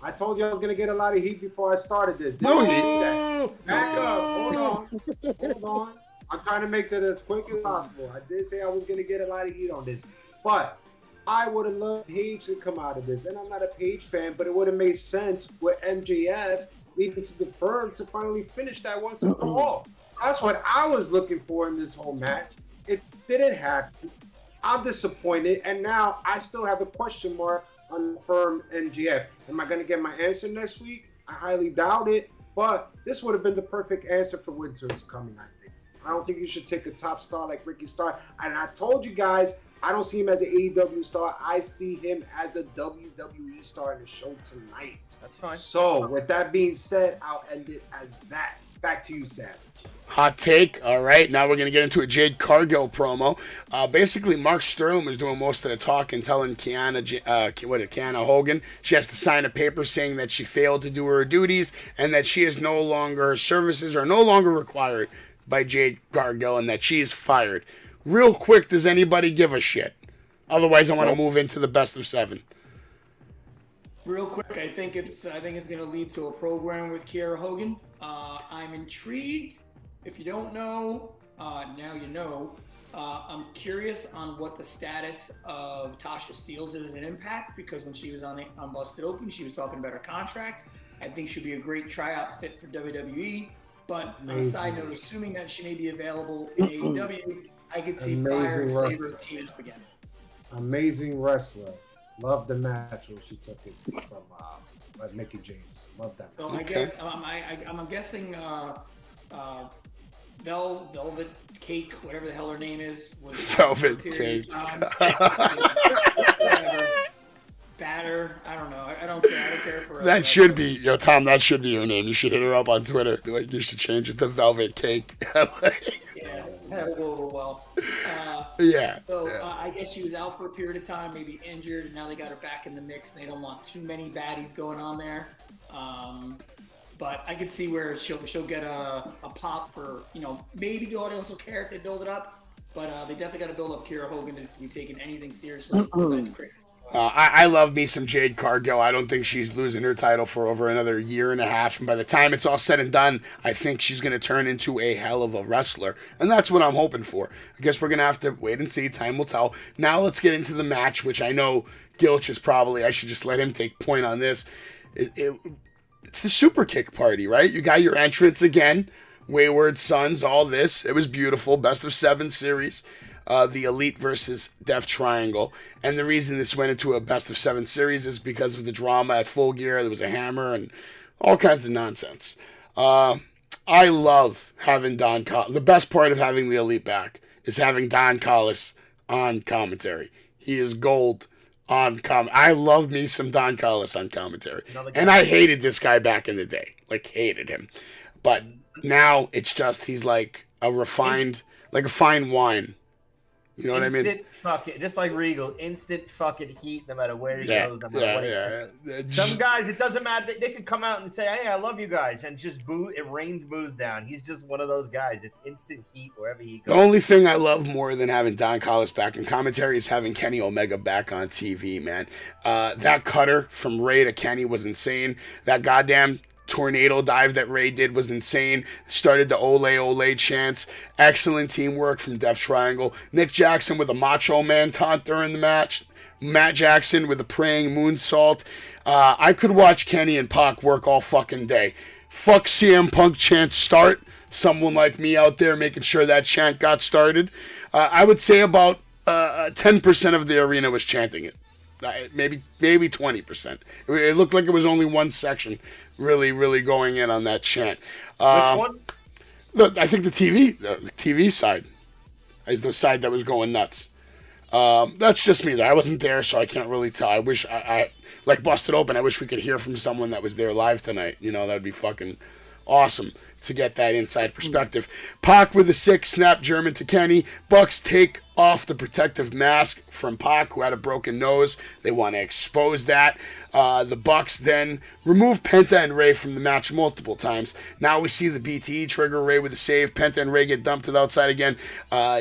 S4: I told you I was going to get a lot of heat before I started this.
S1: No heat.
S4: Back up. Hold on. I'm trying to make that as quick as possible. I did say I was going to get a lot of heat on this. But I would have loved Paige to come out of this. And I'm not a Paige fan, but it would have made sense with MJF leading to the firm to finally finish that once and for all. That's what I was looking for in this whole match. It didn't happen. I'm disappointed. And now I still have a question mark on the firm MJF. Am I going to get my answer next week? I highly doubt it. But this would have been the perfect answer for Winter is Coming, I think. I don't think you should take a top star like Ricky Stark. And I told you guys, I don't see him as an AEW star. I see him as a WWE star in the show tonight.
S7: That's fine.
S4: So, with that being said, I'll end it as that. Back to you, Savage.
S1: Hot take. All right, now we're going to get into a Jade Cargill promo. Basically, Mark Sterling was doing most of the talking, telling Kiana Hogan she has to sign a paper saying that she failed to do her duties and that she is her services are no longer required by Jade Cargill and that she is fired. Real quick, does anybody give a shit? Otherwise, I want to move into the best of 7.
S5: Real quick, I think it's going to lead to a program with Kiera Hogan. I'm intrigued. If you don't know, now you know. I'm curious on what the status of Tasha Steelz is in Impact, because when she was on Busted Open, she was talking about her contract. I think she'd be a great tryout fit for WWE. But on a side note, assuming that she may be available in AEW, I could see Fire and Flavor teaming up again.
S4: Amazing wrestler. Love the match when she took it from Mickey James. Love that.
S5: So
S1: Okay.
S5: I guess I'm guessing Velvet Cake, whatever the hell her name is, was
S1: Velvet
S5: for a period
S1: Cake.
S5: of time. Whatever. Batter. I don't know. I don't care. I don't care for
S1: That should be, Tom, that should be your name. You should hit her up on Twitter. Be like, you should change it to Velvet Cake.
S5: Yeah, that would go over well.
S1: Yeah.
S5: So I guess she was out for a period of time, maybe injured, and now they got her back in the mix. They don't want too many baddies going on there. But I could see where she'll get a pop for, maybe the audience will care if they build it up. But they definitely got to build up Kiera Hogan to be taking anything seriously besides cricket.
S1: I love me some Jade Cargill. I don't think she's losing her title for over another year and a half. And by the time it's all said and done, I think she's going to turn into a hell of a wrestler. And that's what I'm hoping for. I guess we're going to have to wait and see. Time will tell. Now let's get into the match, which I know Gilch is probably, I should just let him take point on this. It's the super kick party, right? You got your entrance again. Wayward Sons, all this. It was beautiful. Best of 7 series. The Elite versus Death Triangle. And the reason this went into a best of 7 series is because of the drama at Full Gear. There was a hammer and all kinds of nonsense. I love having Don Collis. The best part of having the Elite back is having Don Collis on commentary. He is gold on I love me some Don Collis on commentary. And I hated this guy back in the day. Like, hated him. But now it's just, he's like a refined, like a fine wine. You know what I mean?
S7: Instant fucking, just like Regal, instant fucking heat no matter where he goes. No matter what Some guys, it doesn't matter. They can come out and say, hey, I love you guys, and just boo. It rains boos down. He's just one of those guys. It's instant heat wherever he goes.
S1: The only thing I love more than having Don Collis back in commentary is having Kenny Omega back on TV, man. That cutter from Ray to Kenny was insane. That goddamn tornado dive that Ray did was insane. Started the Ole Ole chants. Excellent teamwork from Death Triangle. Nick Jackson with a Macho Man taunt during the match. Matt Jackson with a praying moonsault. I could watch Kenny and Pac work all fucking day. Fuck CM Punk chant start. Someone like me out there making sure that chant got started. I would say about 10% of the arena was chanting it. Maybe 20%. It looked like it was only one section really going in on that chant.
S7: Which one?
S1: I think the TV side is the side that was going nuts. That's just me. I wasn't there, so I can't really tell. I wish I like busted open. I wish we could hear from someone that was there live tonight. That'd be fucking awesome to get that inside perspective. Pac with a 6 snap German to Kenny. Bucks take off the protective mask from Pac, who had a broken nose. They want to expose that. The Bucks then remove Penta and Ray from the match multiple times. Now we see the BTE trigger Ray with a save. Penta and Ray get dumped to the outside again.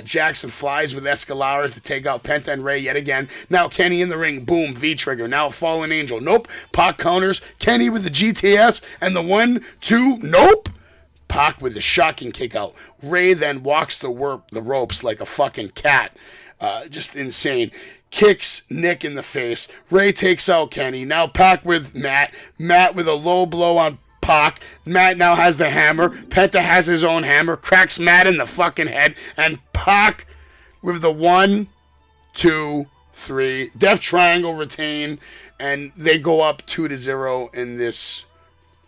S1: Jackson flies with Escalara to take out Penta and Ray yet again. Now Kenny in the ring. Boom, V-trigger. Now a Fallen Angel. Nope. Pac counters. Kenny with the GTS and the 1-2. Nope. Pac with the shocking kick out. Ray then walks the ropes like a fucking cat. Just insane. Kicks Nick in the face. Ray takes out Kenny. Now Pac with Matt. Matt with a low blow on Pac. Matt now has the hammer. Penta has his own hammer. Cracks Matt in the fucking head. And Pac with the 1, 2, 3. Death Triangle retain. And they go up 2-0 in this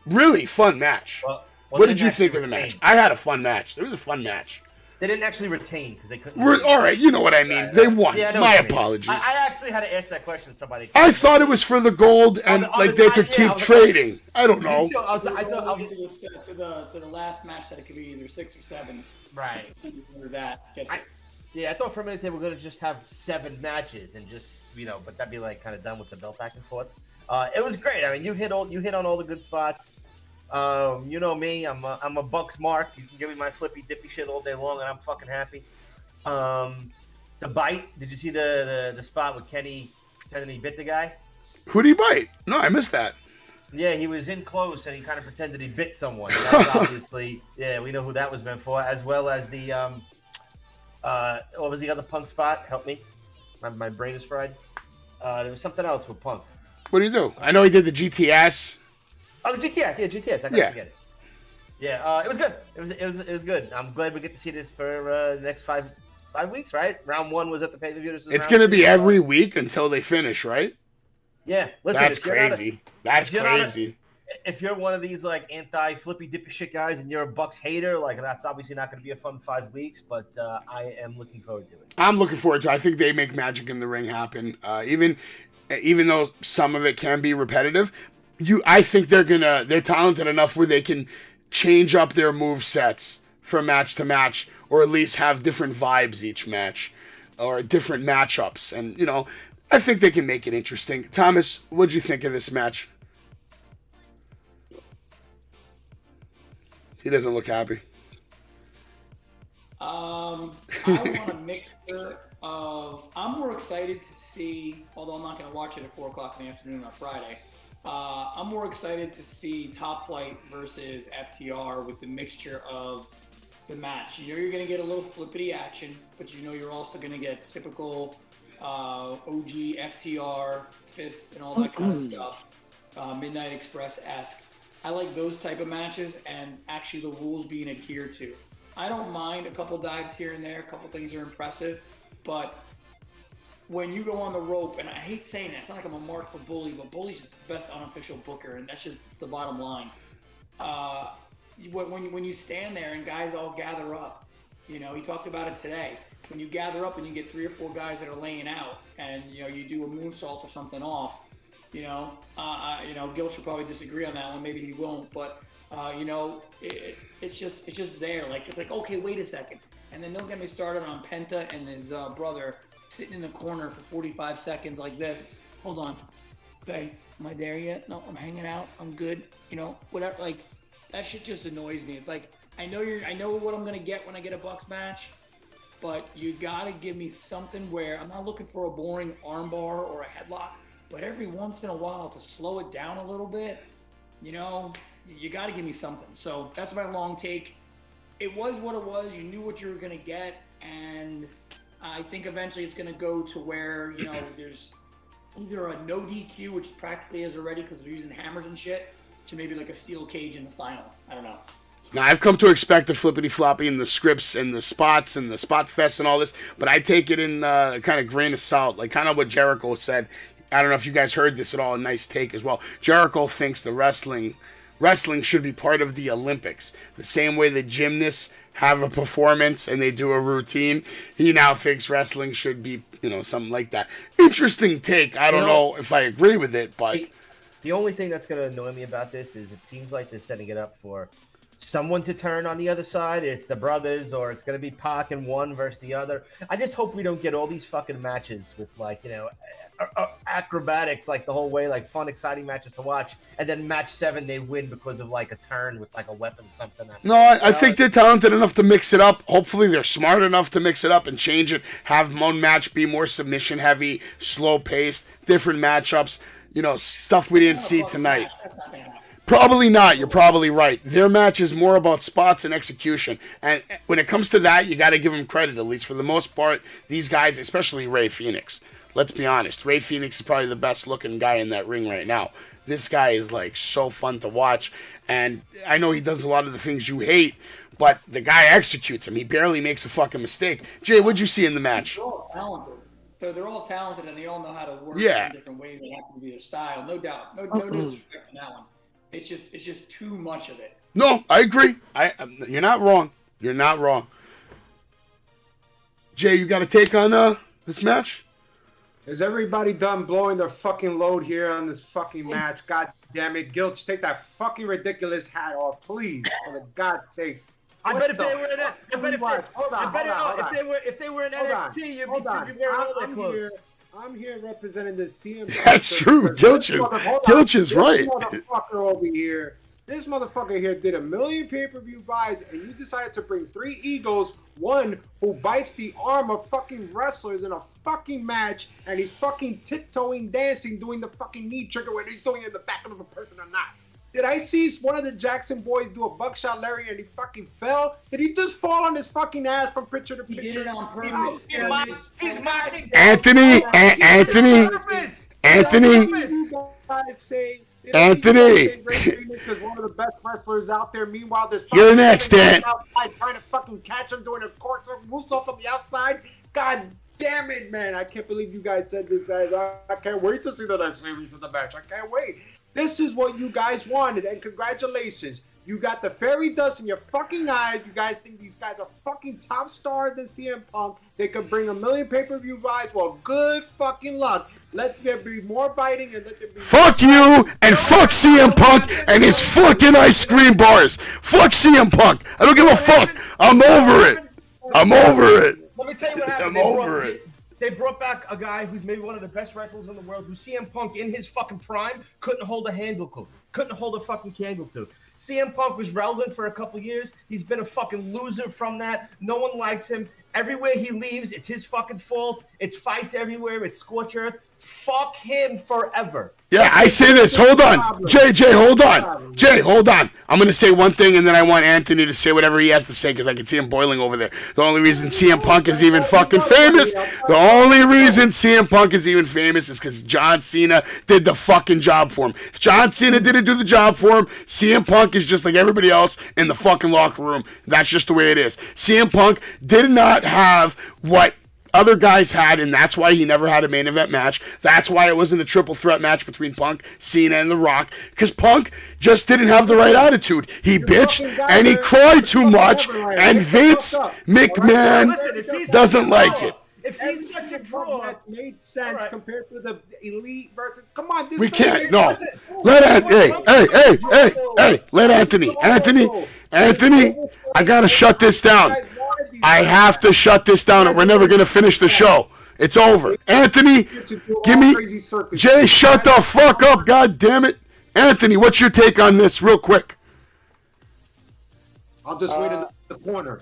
S1: really fun match.
S7: Well,
S1: what did you think of the match? I had a fun match. It was a fun match.
S7: They didn't actually retain because they couldn't.
S1: All right, you know what I mean. They won.
S7: Yeah,
S1: My apologies.
S7: I actually had to ask that question to somebody.
S1: I thought it was for the gold and they could keep trading. I don't know.
S5: I thought to the last match that it could be either 6 or 7.
S7: Right.
S5: That gets it.
S7: I thought for a minute they were going to just have 7 matches and just but that'd be like kind of done with the belt back and forth. It was great. I mean, you hit on all the good spots. You know me, I'm a Bucks mark. You can give me my flippy dippy shit all day long, and I'm fucking happy. The bite. Did you see the spot with Kenny pretending he bit the guy?
S1: Who'd he bite? No, I missed that.
S7: Yeah, he was in close, and he kind of pretended he bit someone. That was obviously, we know who that was meant for, as well as the what was the other Punk spot? Help me, my brain is fried. There was something else with Punk.
S1: What do you do? I know he did the GTS.
S7: Oh, the GTS, yeah, GTS. I can't forget it. Yeah, it was good. It was good. I'm glad we get to see this for the next 5 weeks, right? Round 1 was at the pay-per-view.
S1: It's going to be every week until they finish, right?
S7: Yeah, listen,
S1: that's crazy. That's crazy.
S7: if you're one of these like anti-flippy dippy shit guys and you're a Bucks hater, like that's obviously not going to be a fun 5 weeks. But I am looking forward to it.
S1: I'm looking forward to it. I think they make magic in the ring happen. Even though some of it can be repetitive, I think they're talented enough where they can change up their move sets from match to match, or at least have different vibes each match, or different matchups. And I think they can make it interesting. Thomas, what'd you think of this match? He doesn't look happy.
S5: I want a mixture of. I'm more excited to see, although I'm not going to watch it at 4 o'clock in the afternoon on Friday. I'm more excited to see Top Flight versus FTR with the mixture of the match. You're going to get a little flippity action, but you're also going to get typical OG FTR fists and all that kind of stuff. Midnight Express-esque. I like those type of matches and actually the rules being adhered to. I don't mind a couple dives here and there, a couple things are impressive, but when you go on the rope, and I hate saying that, it's not like I'm a mark for Bully, but Bully's just the best unofficial booker, and that's just the bottom line. When you stand there and guys all gather up, he talked about it today. When you gather up and you get 3 or 4 guys that are laying out, and you do a moonsault or something off, Gil should probably disagree on that one. Maybe he won't, but it's just there. Like it's like, okay, wait a second, and then don't get me started on Penta and his brother sitting in the corner for 45 seconds like this. Hold on, okay, am I there yet? No, I'm hanging out. I'm good. Whatever. Like that shit just annoys me. It's like I know what I'm gonna get when I get a Bucks match, but you gotta give me something where I'm not looking for a boring armbar or a headlock. But every once in a while, to slow it down a little bit, you got to give me something. So that's my long take. It was what it was. You knew what you were going to get. And I think eventually it's going to go to where, there's either a no DQ, which practically is already because they're using hammers and shit, to maybe like a steel cage in the final. I don't know.
S1: Now, I've come to expect the flippity-floppy and the scripts and the spots and the spot fest and all this, but I take it in kind of grain of salt, like kind of what Jericho said. I don't know if you guys heard this at all. A nice take as well. Jericho thinks the wrestling should be part of the Olympics. The same way the gymnasts have a performance and they do a routine, he now thinks wrestling should be, something like that. Interesting take. I don't know if I agree with it, but
S7: the only thing that's going to annoy me about this is it seems like they're setting it up for someone to turn on the other side. It's the brothers, or it's going to be Pac and one versus the other. I just hope we don't get all these fucking matches with acrobatics like the whole way, like fun, exciting matches to watch, and then match 7 they win because of like a turn with like a weapon, something.
S1: No, I think they're talented enough to mix it up. Hopefully they're smart enough to mix it up and change it. Have one match be more submission heavy, slow paced, different matchups. Stuff we didn't see tonight. Probably not. You're probably right. Their match is more about spots and execution. And when it comes to that, you got to give them credit, at least for the most part. These guys, especially Rey Fenix. Let's be honest. Rey Fenix is probably the best looking guy in that ring right now. This guy is like so fun to watch. And I know he does a lot of the things you hate, but the guy executes them. He barely makes a fucking mistake. Jay, what'd you see in the match?
S5: They're all talented. They're all talented, and they all know how to work
S1: in
S5: different ways. They happen to be their style. No doubt. No disrespect in that one. It's just too much of it.
S1: No, I agree. You're not wrong. You're not wrong. Jay, you got a take on this match?
S4: Is everybody done blowing their fucking load here on this fucking match? God damn it. Gilch, take that fucking ridiculous hat off, please. For the God's sakes.
S7: I bet if they were in NXT, you'd be wearing all their clothes.
S4: I'm here representing the CM.
S1: That's true. Gilch is right.
S4: This motherfucker here did 1 million pay-per-view buys, and you decided to bring 3 egos, one who bites the arm of fucking wrestlers in a fucking match, and he's fucking tiptoeing, dancing, doing the fucking knee trigger when he's doing it in the back of the person or not. Did I see one of the Jackson boys do a buckshot Larry and he fucking fell? Did he just fall on his fucking ass from picture to picture?
S5: He did it on purpose.
S7: He's mocking.
S1: Anthony. Anthony.
S4: Is one of the best wrestlers out there. Meanwhile, there's
S1: you're next, Dan.
S4: Trying to fucking catch him doing a corkscrew moonsault from the outside. God damn it, man! I can't believe you guys said this. I can't wait to see the next series of the match. I can't wait. This is what you guys wanted, and congratulations. You got the fairy dust in your fucking eyes. You guys think these guys are fucking top stars than CM Punk. They could bring a million pay-per-view buys. Well, good fucking luck. Let there be more biting and let there be
S1: Fuck you and fuck CM Punk and his fucking ice cream bars. Fuck CM Punk. I don't give a fuck. I'm over it. I'm over it.
S7: Let me tell you what happened.
S1: I'm over it.
S7: They brought back a guy who's maybe one of the best wrestlers in the world, who CM Punk in his fucking prime couldn't hold a handle to, couldn't hold a fucking candle to. CM Punk was relevant for a couple years. He's been a fucking loser from that. No one likes him. Everywhere he leaves, it's his fucking fault. It's fights everywhere. It's scorched earth. Fuck him forever.
S1: Yeah, I say this. Hold on. Jay, hold on. Jay, hold on. I'm going to say one thing, and then I want Anthony to say whatever he has to say, because I can see him boiling over there. The only reason CM Punk is even fucking famous, the only reason CM Punk is even famous is because John Cena did the fucking job for him. If John Cena didn't do the job for him, CM Punk is just like everybody else in the fucking locker room. That's just the way it is. CM Punk did not have what other guys had, and that's why he never had a main event match. That's why it wasn't a triple threat match between Punk, Cena, and The Rock, because Punk just didn't have the right attitude. He bitched and he cried too much, and Vince McMahon doesn't like it.
S7: If he's such a draw,
S4: that made sense compared to the elite versus. Come on, this
S1: We can't. No. Let Anthony. I gotta shut this down. I have to shut this down, or we're never gonna finish the show. It's over. Anthony, give me. Jay, shut the fuck up. God damn it. Anthony, what's your take on this, real quick?
S4: I'll just wait in the corner.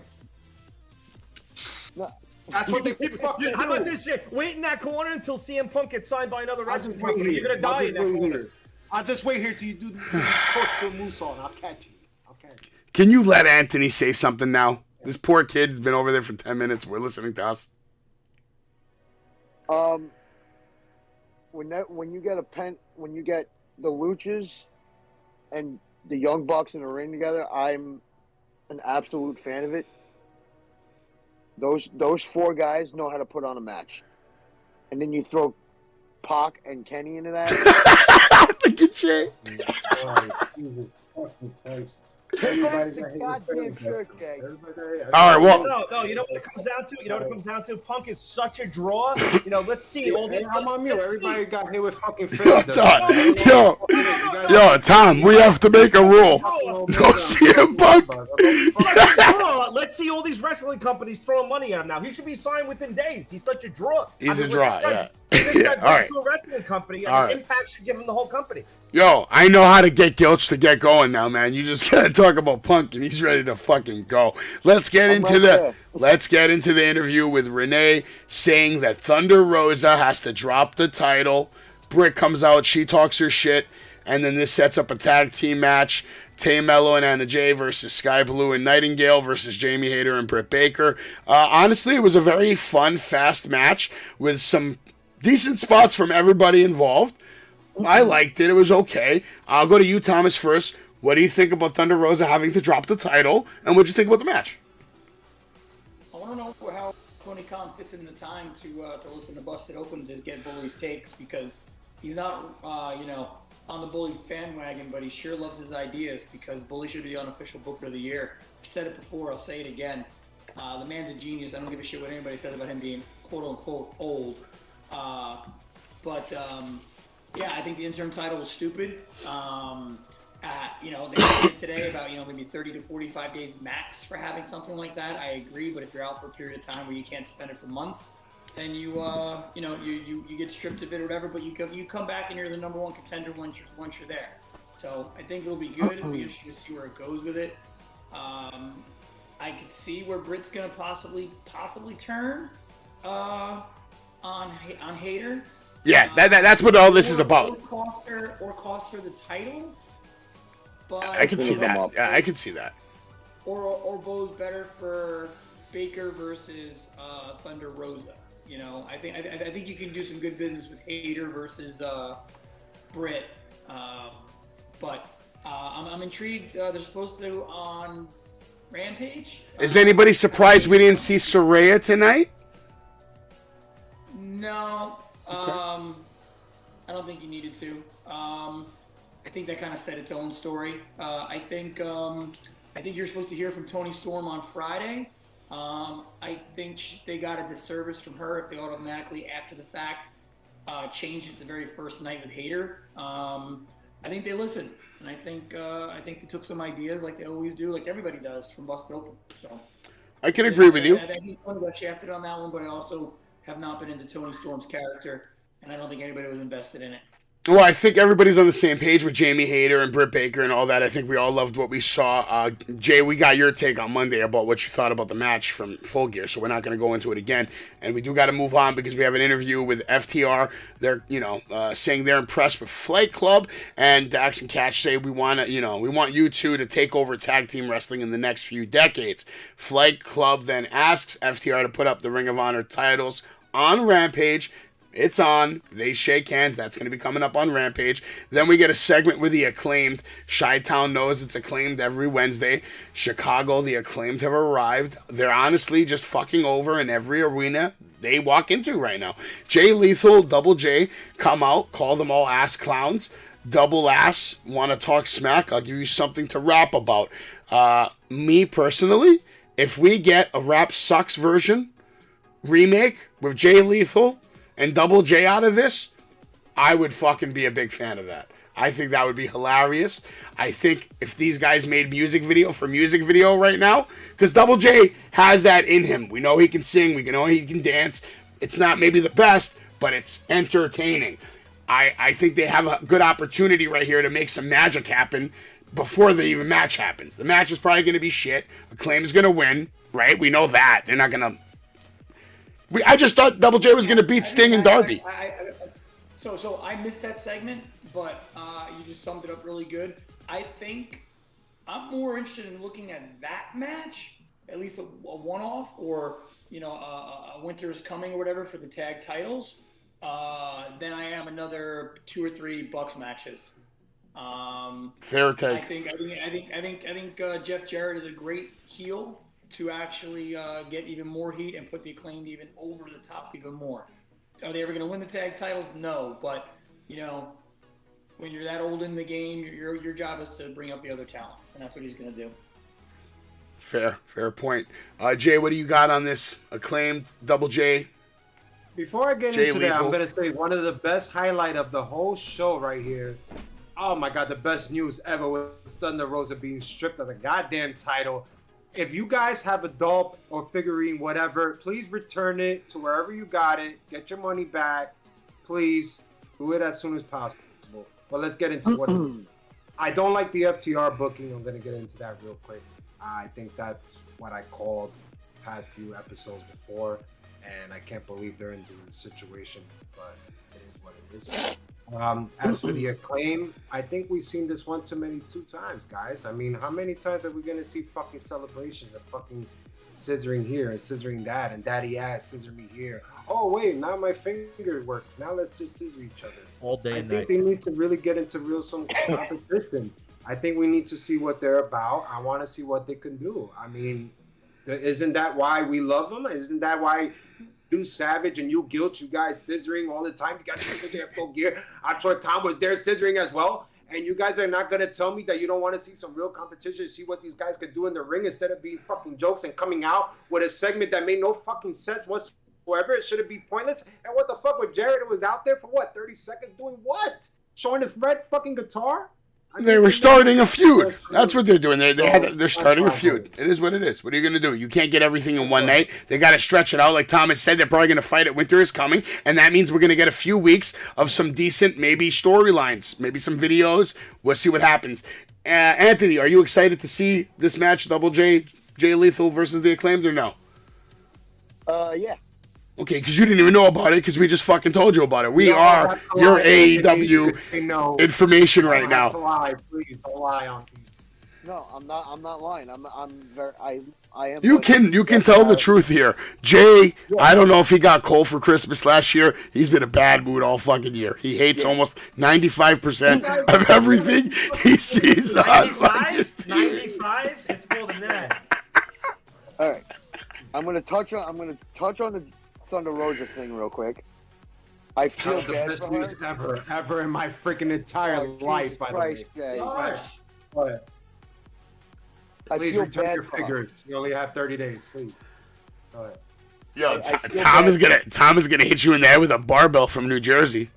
S4: That's what they keep fucking doing.
S7: How about this shit? Wait in that corner until CM Punk gets signed by another wrestling company. You're gonna die in that corner.
S4: I'll just wait here till you do the hooks or moose on. I'll catch you.
S1: Can you let Anthony say something now? This poor kid's been over there for 10 minutes. We're listening to us.
S6: When you get the Luchas and the Young Bucks in the ring together, I'm an absolute fan of it. Those four guys know how to put on a match. And then you throw Pac and Kenny into that.
S1: Look at Jay.
S6: Goddamn shirt, Jay.
S1: All right, well.
S7: No, you know what it comes down to? Punk is such a draw. Let's see.
S4: I'm on mute. Everybody got hit with fucking
S1: Yo, Tom, we have to make a rule. No CM Punk.
S7: Let's see all these wrestling companies throwing money at him now. He should be signed within days. He's such a draw.
S1: He's a draw, yeah.
S7: This guy
S1: All right.
S7: to a wrestling company, and
S1: All
S7: Impact should give him the whole company.
S1: Yo, I know how to get Gilch to get going now, man. You just gotta talk about Punk, and he's ready to fucking go. Let's get into the interview with Renee, saying that Thunder Rosa has to drop the title. Britt comes out, she talks her shit, and then this sets up a tag team match. Tay Mello and Anna Jay versus Sky Blue and Nightingale versus Jamie Hayter and Britt Baker. Honestly, it was a very fun, fast match with some decent spots from everybody involved. I liked it. It was okay. I'll go to you, Thomas, first. What do you think about Thunder Rosa having to drop the title, and what do you think about the match?
S5: I want to know how Tony Khan fits in the time to listen to Busted Open to get Bully's takes, because he's not, on the Bully fan wagon, but he sure loves his ideas, because Bully should be the unofficial Booker of the Year. I said it before, I'll say it again. The man's a genius. I don't give a shit what anybody says about him being quote-unquote old. Yeah, I think the interim title was stupid. They said today about, maybe 30 to 45 days max for having something like that. I agree, but if you're out for a period of time where you can't defend it for months, then you get stripped of it or whatever, but you come back and you're the number one contender once you're there. So I think it'll be good. It'll be interesting to see where it goes with it. I could see where Britt's gonna possibly turn on Hayter.
S1: Yeah, that's what all this is about.
S5: Or cost her the title. But
S1: I can see that. Yeah, I can see that.
S5: Or Bo's better for Baker versus Thunder Rosa. I think you can do some good business with Hayter versus Britt. But I'm intrigued. They're supposed to on Rampage.
S1: Is anybody surprised we didn't see Saraya tonight?
S5: No. I don't think you needed to. I think that kind of set its own story. I think you're supposed to hear from Toni Storm on Friday. I think they got a disservice from her if they automatically, after the fact, changed it the very first night with Hayter. I think they listened, and I think they took some ideas like they always do, like everybody does, from Busted Open. So
S1: I can agree with you.
S5: I think one got shafted on that one, but I also have not been into Toni Storm's character, and I don't think anybody was invested in it.
S1: Well, I think everybody's on the same page with Jamie Hayter and Britt Baker and all that. I think we all loved what we saw. Jay, we got your take on Monday about what you thought about the match from Full Gear, so we're not going to go into it again. And we do got to move on because we have an interview with FTR. They're, saying they're impressed with Flight Club, and Dax and Catch say we want you two to take over tag team wrestling in the next few decades. Flight Club then asks FTR to put up the Ring of Honor titles on Rampage. It's on. They shake hands. That's going to be coming up on Rampage. Then we get a segment with the Acclaimed. Chi-Town knows it's Acclaimed every Wednesday. Chicago, the Acclaimed have arrived. They're honestly just fucking over in every arena they walk into right now. Jay Lethal, Double J, come out, call them all ass clowns. Double ass, want to talk smack? I'll give you something to rap about. Me personally, if we get a Rap Sucks version remake with Jay Lethal and Double J out of this, I would fucking be a big fan of that. I think that would be hilarious. I think if these guys made music video for music video right now, because Double J has that in him. We know he can sing, we know he can dance. It's not maybe the best, but it's entertaining. I think they have a good opportunity right here to make some magic happen before the even match happens. The match is probably going to be shit. Acclaim is going to win, right? We know that. They're not going to... I just thought Double J was going to beat Sting and Darby.
S5: So I missed that segment, but you just summed it up really good. I think I'm more interested in looking at that match, at least a one-off, or a Winter's Coming or whatever for the tag titles, than I am another 2 or 3 Bucks matches.
S1: Fair take.
S5: I think Jeff Jarrett is a great heel to actually get even more heat and put the Acclaimed even over the top even more. Are they ever going to win the tag titles? No, but when you're that old in the game, your job is to bring up the other talent, and that's what he's going to do.
S1: Fair point. Jay, what do you got on this Acclaimed Double J?
S4: Before I get
S1: Jay
S4: into that,
S1: Lethal.
S4: I'm going to say one of the best highlight of the whole show right here. Oh my God, the best news ever was Thunder Rosa being stripped of the goddamn title. If you guys have a doll or figurine, whatever, please return it to wherever you got it. Get your money back. Please do it as soon as possible. But let's get into what it is. I don't like the FTR booking. I'm going to get into that real quick. I think that's what I called past few episodes before, and I can't believe they're into this situation, but it is what it is. As for the Acclaim, I think we've seen this one too many 2 times, guys. I mean, how many times are we going to see fucking celebrations of fucking scissoring here and scissoring that and daddy ass scissor me here? Oh, wait, now my finger works. Now let's just scissor each other.
S8: All day
S4: I
S8: and
S4: think
S8: night.
S4: they need to really get into some competition. I think we need to see what they're about. I want to see what they can do. I mean, isn't that why we love them? Isn't that why you Savage and you Guilt, you guys scissoring all the time? You guys scissoring at Full Gear. I'm sure Tom was there scissoring as well. And you guys are not going to tell me that you don't want to see some real competition, see what these guys can do in the ring instead of being fucking jokes and coming out with a segment that made no fucking sense whatsoever. It should be pointless. And what the fuck with Jarrett was out there for what, 30 seconds doing what? Showing his red fucking guitar?
S1: They were starting a feud. That's what they're doing. They're starting a feud. It is what it is. What are you going to do? You can't get everything in one night. They got to stretch it out. Like Thomas said, they're probably going to fight it. Winter is coming, and that means we're going to get a few weeks of some decent, maybe storylines, maybe some videos. We'll see what happens. Anthony, are you excited to see this match, Double J, Jay Lethal versus the Acclaimed, or no?
S6: Yeah.
S1: Okay, because you didn't even know about it because we just fucking told you about it. We are your AEW information right now.
S4: Don't lie, please. Don't lie on TV.
S6: No, I'm not lying. I am.
S1: You can tell the truth here. Jay, I don't know if he got cold for Christmas last year. He's been in a bad mood all fucking year. He hates almost 95% of everything he sees on
S7: 95? It's more than that.
S6: All right. I'm gonna touch on the Thunder Rosa thing real quick. I feel
S4: That was the
S6: bad
S4: best
S6: for
S4: news
S6: her.
S4: ever in my freaking entire
S6: Oh,
S4: life,
S6: Jesus
S4: by the
S6: Christ,
S4: way.
S6: Jay.
S5: Gosh.
S4: Go ahead.
S6: I
S4: Please
S6: feel
S4: return
S6: bad
S4: your
S6: for her.
S4: figures. You only have 30 days, please. Go ahead.
S1: Yo,
S6: I feel
S1: Tom is
S6: bad.
S1: gonna hit you in the head with a barbell from New Jersey.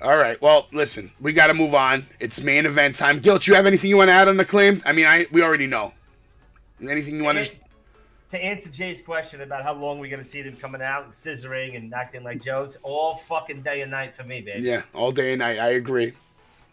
S1: All right. Well, listen, we got to move on. It's main event time. Gilt, you have anything you want to add on the claim? I mean, we already know. Anything you want to?
S7: To answer Jay's question about how long we're going to see them coming out and scissoring and acting like jokes, all fucking day and night for me, baby.
S1: Yeah, all day and night. I agree.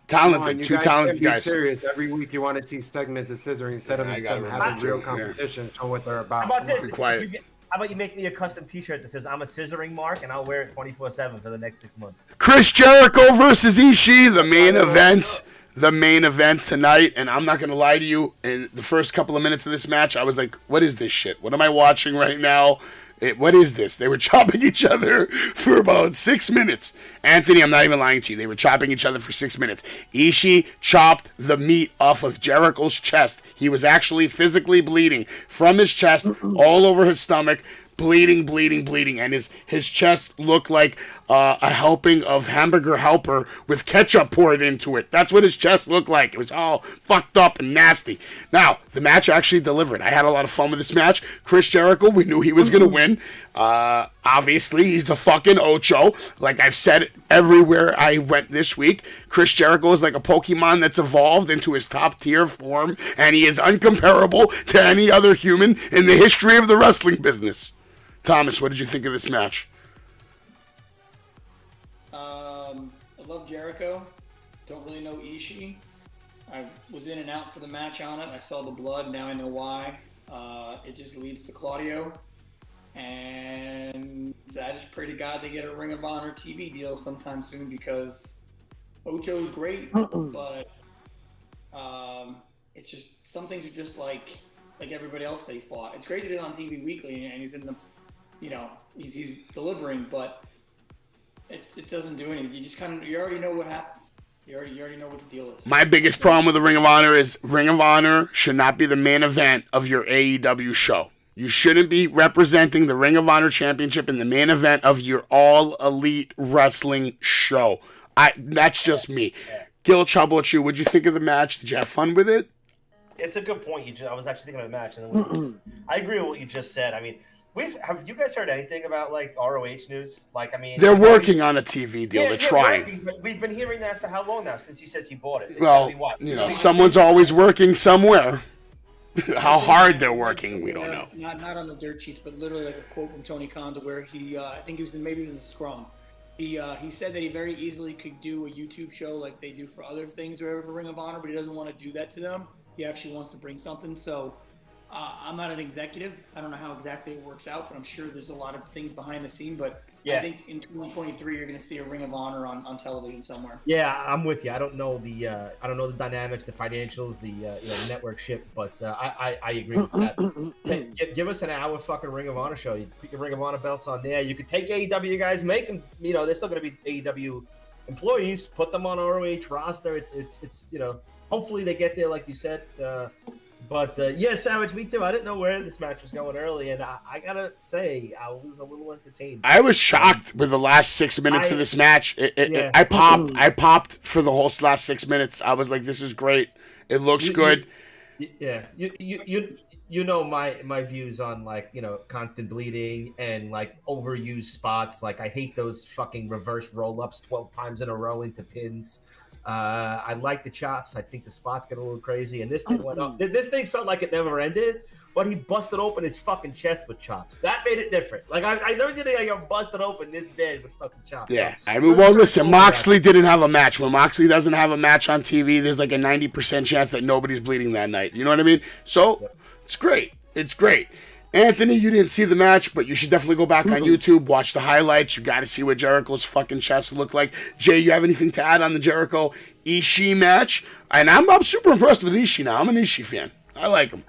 S4: Come on,
S1: Talented,
S4: you
S1: two
S4: guys
S1: talented
S4: can't be
S1: guys.
S4: serious. Every week you want to see segments of scissoring instead of
S1: I gotta
S4: them
S1: remember
S4: having real
S1: to,
S4: competition, show what they're about.
S7: How about this?
S1: Be quiet.
S7: How about you make me a custom T-shirt that says "I'm a scissoring mark" and I'll wear it 24/7 for the next 6 months.
S1: Chris Jericho versus Ishii, the main event. The main event tonight, and I'm not going to lie to you, in the first couple of minutes of this match, I was like, what is this shit? What am I watching right now? What is this? They were chopping each other for about 6 minutes. Anthony, I'm not even lying to you. They were chopping each other for 6 minutes. Ishii chopped the meat off of Jericho's chest. He was actually physically bleeding from his chest all over his stomach. Bleeding, and his chest looked like a helping of hamburger helper with ketchup poured into it. That's what his chest looked like. It was all fucked up and nasty. Now, the match actually delivered. I had a lot of fun with this match. Chris Jericho, we knew he was going to win. Obviously, he's the fucking Ocho. Like I've said everywhere I went this week, Chris Jericho is like a Pokemon that's evolved into his top tier form, and he is uncomparable to any other human in the history of the wrestling business. Thomas, what did you think of this match?
S5: I love Jericho. Don't really know Ishii. I was in and out for the match on it. I saw the blood. Now I know why. It just leads to Claudio. And I just pray to God they get a Ring of Honor TV deal sometime soon because Ocho's great, but it's just some things are just like everybody else they fought. It's great that he's on TV weekly and he's in the, he's delivering, but it doesn't do anything. You already know what happens. You already know what the deal is.
S1: My biggest problem with the Ring of Honor is Ring of Honor should not be the main event of your AEW show. You shouldn't be representing the Ring of Honor Championship in the main event of your All Elite Wrestling show. That's just me. Gil, how about you? What'd you think of the match? Did you have fun with it?
S7: It's a good point. I was actually thinking of the match, and I agree with what you just said. I mean, have you guys heard anything about like ROH news?
S1: They're working on a TV deal. They're trying.
S7: Working, but we've been hearing that for how long now? Since he says he bought it.
S1: Well, someone's always working somewhere. How hard they're working, we don't know.
S5: Not on the dirt sheets, but literally like a quote from Tony Khan to where he, I think he was maybe in the scrum. He said that he very easily could do a YouTube show like they do for other things or for Ring of Honor, but he doesn't want to do that to them. He actually wants to bring something. So I'm not an executive. I don't know how exactly it works out, but I'm sure there's a lot of things behind the scene. But I think in 2023 you're going to see a Ring of Honor on television somewhere.
S7: Yeah, I'm with you. I don't know the dynamics, the financials, the network shit, but I agree with that. Give us an hour fucking Ring of Honor show. You put your Ring of Honor belts on there. You could take AEW guys, make them. They're still going to be AEW employees. Put them on ROH roster. It's hopefully they get there like you said. But yeah, Savage, me too. I didn't know where this match was going early, and I gotta say, I was a little entertained.
S1: I was shocked with the last 6 minutes of this match. I popped for the whole last 6 minutes. I was like, "This is great. It looks good."
S7: You know my views on constant bleeding and overused spots. I hate those fucking reverse roll-ups 12 times in a row into pins. I like the chops. I think the spots get a little crazy, and this thing went up. This thing felt like it never ended, but he busted open his fucking chest with chops. That made it different. I never seen anything busted open this bad with fucking chops.
S1: Yeah, I mean, well, listen, Moxley didn't have a match. When Moxley doesn't have a match on TV, there's like a 90% chance that nobody's bleeding that night. You know what I mean? So it's great. It's great. Anthony, you didn't see the match, but you should definitely go back on YouTube, watch the highlights. You got to see what Jericho's fucking chest looked like. Jay, you have anything to add on the Jericho Ishii match? And I'm super impressed with Ishii now. I'm an Ishii fan. I like him.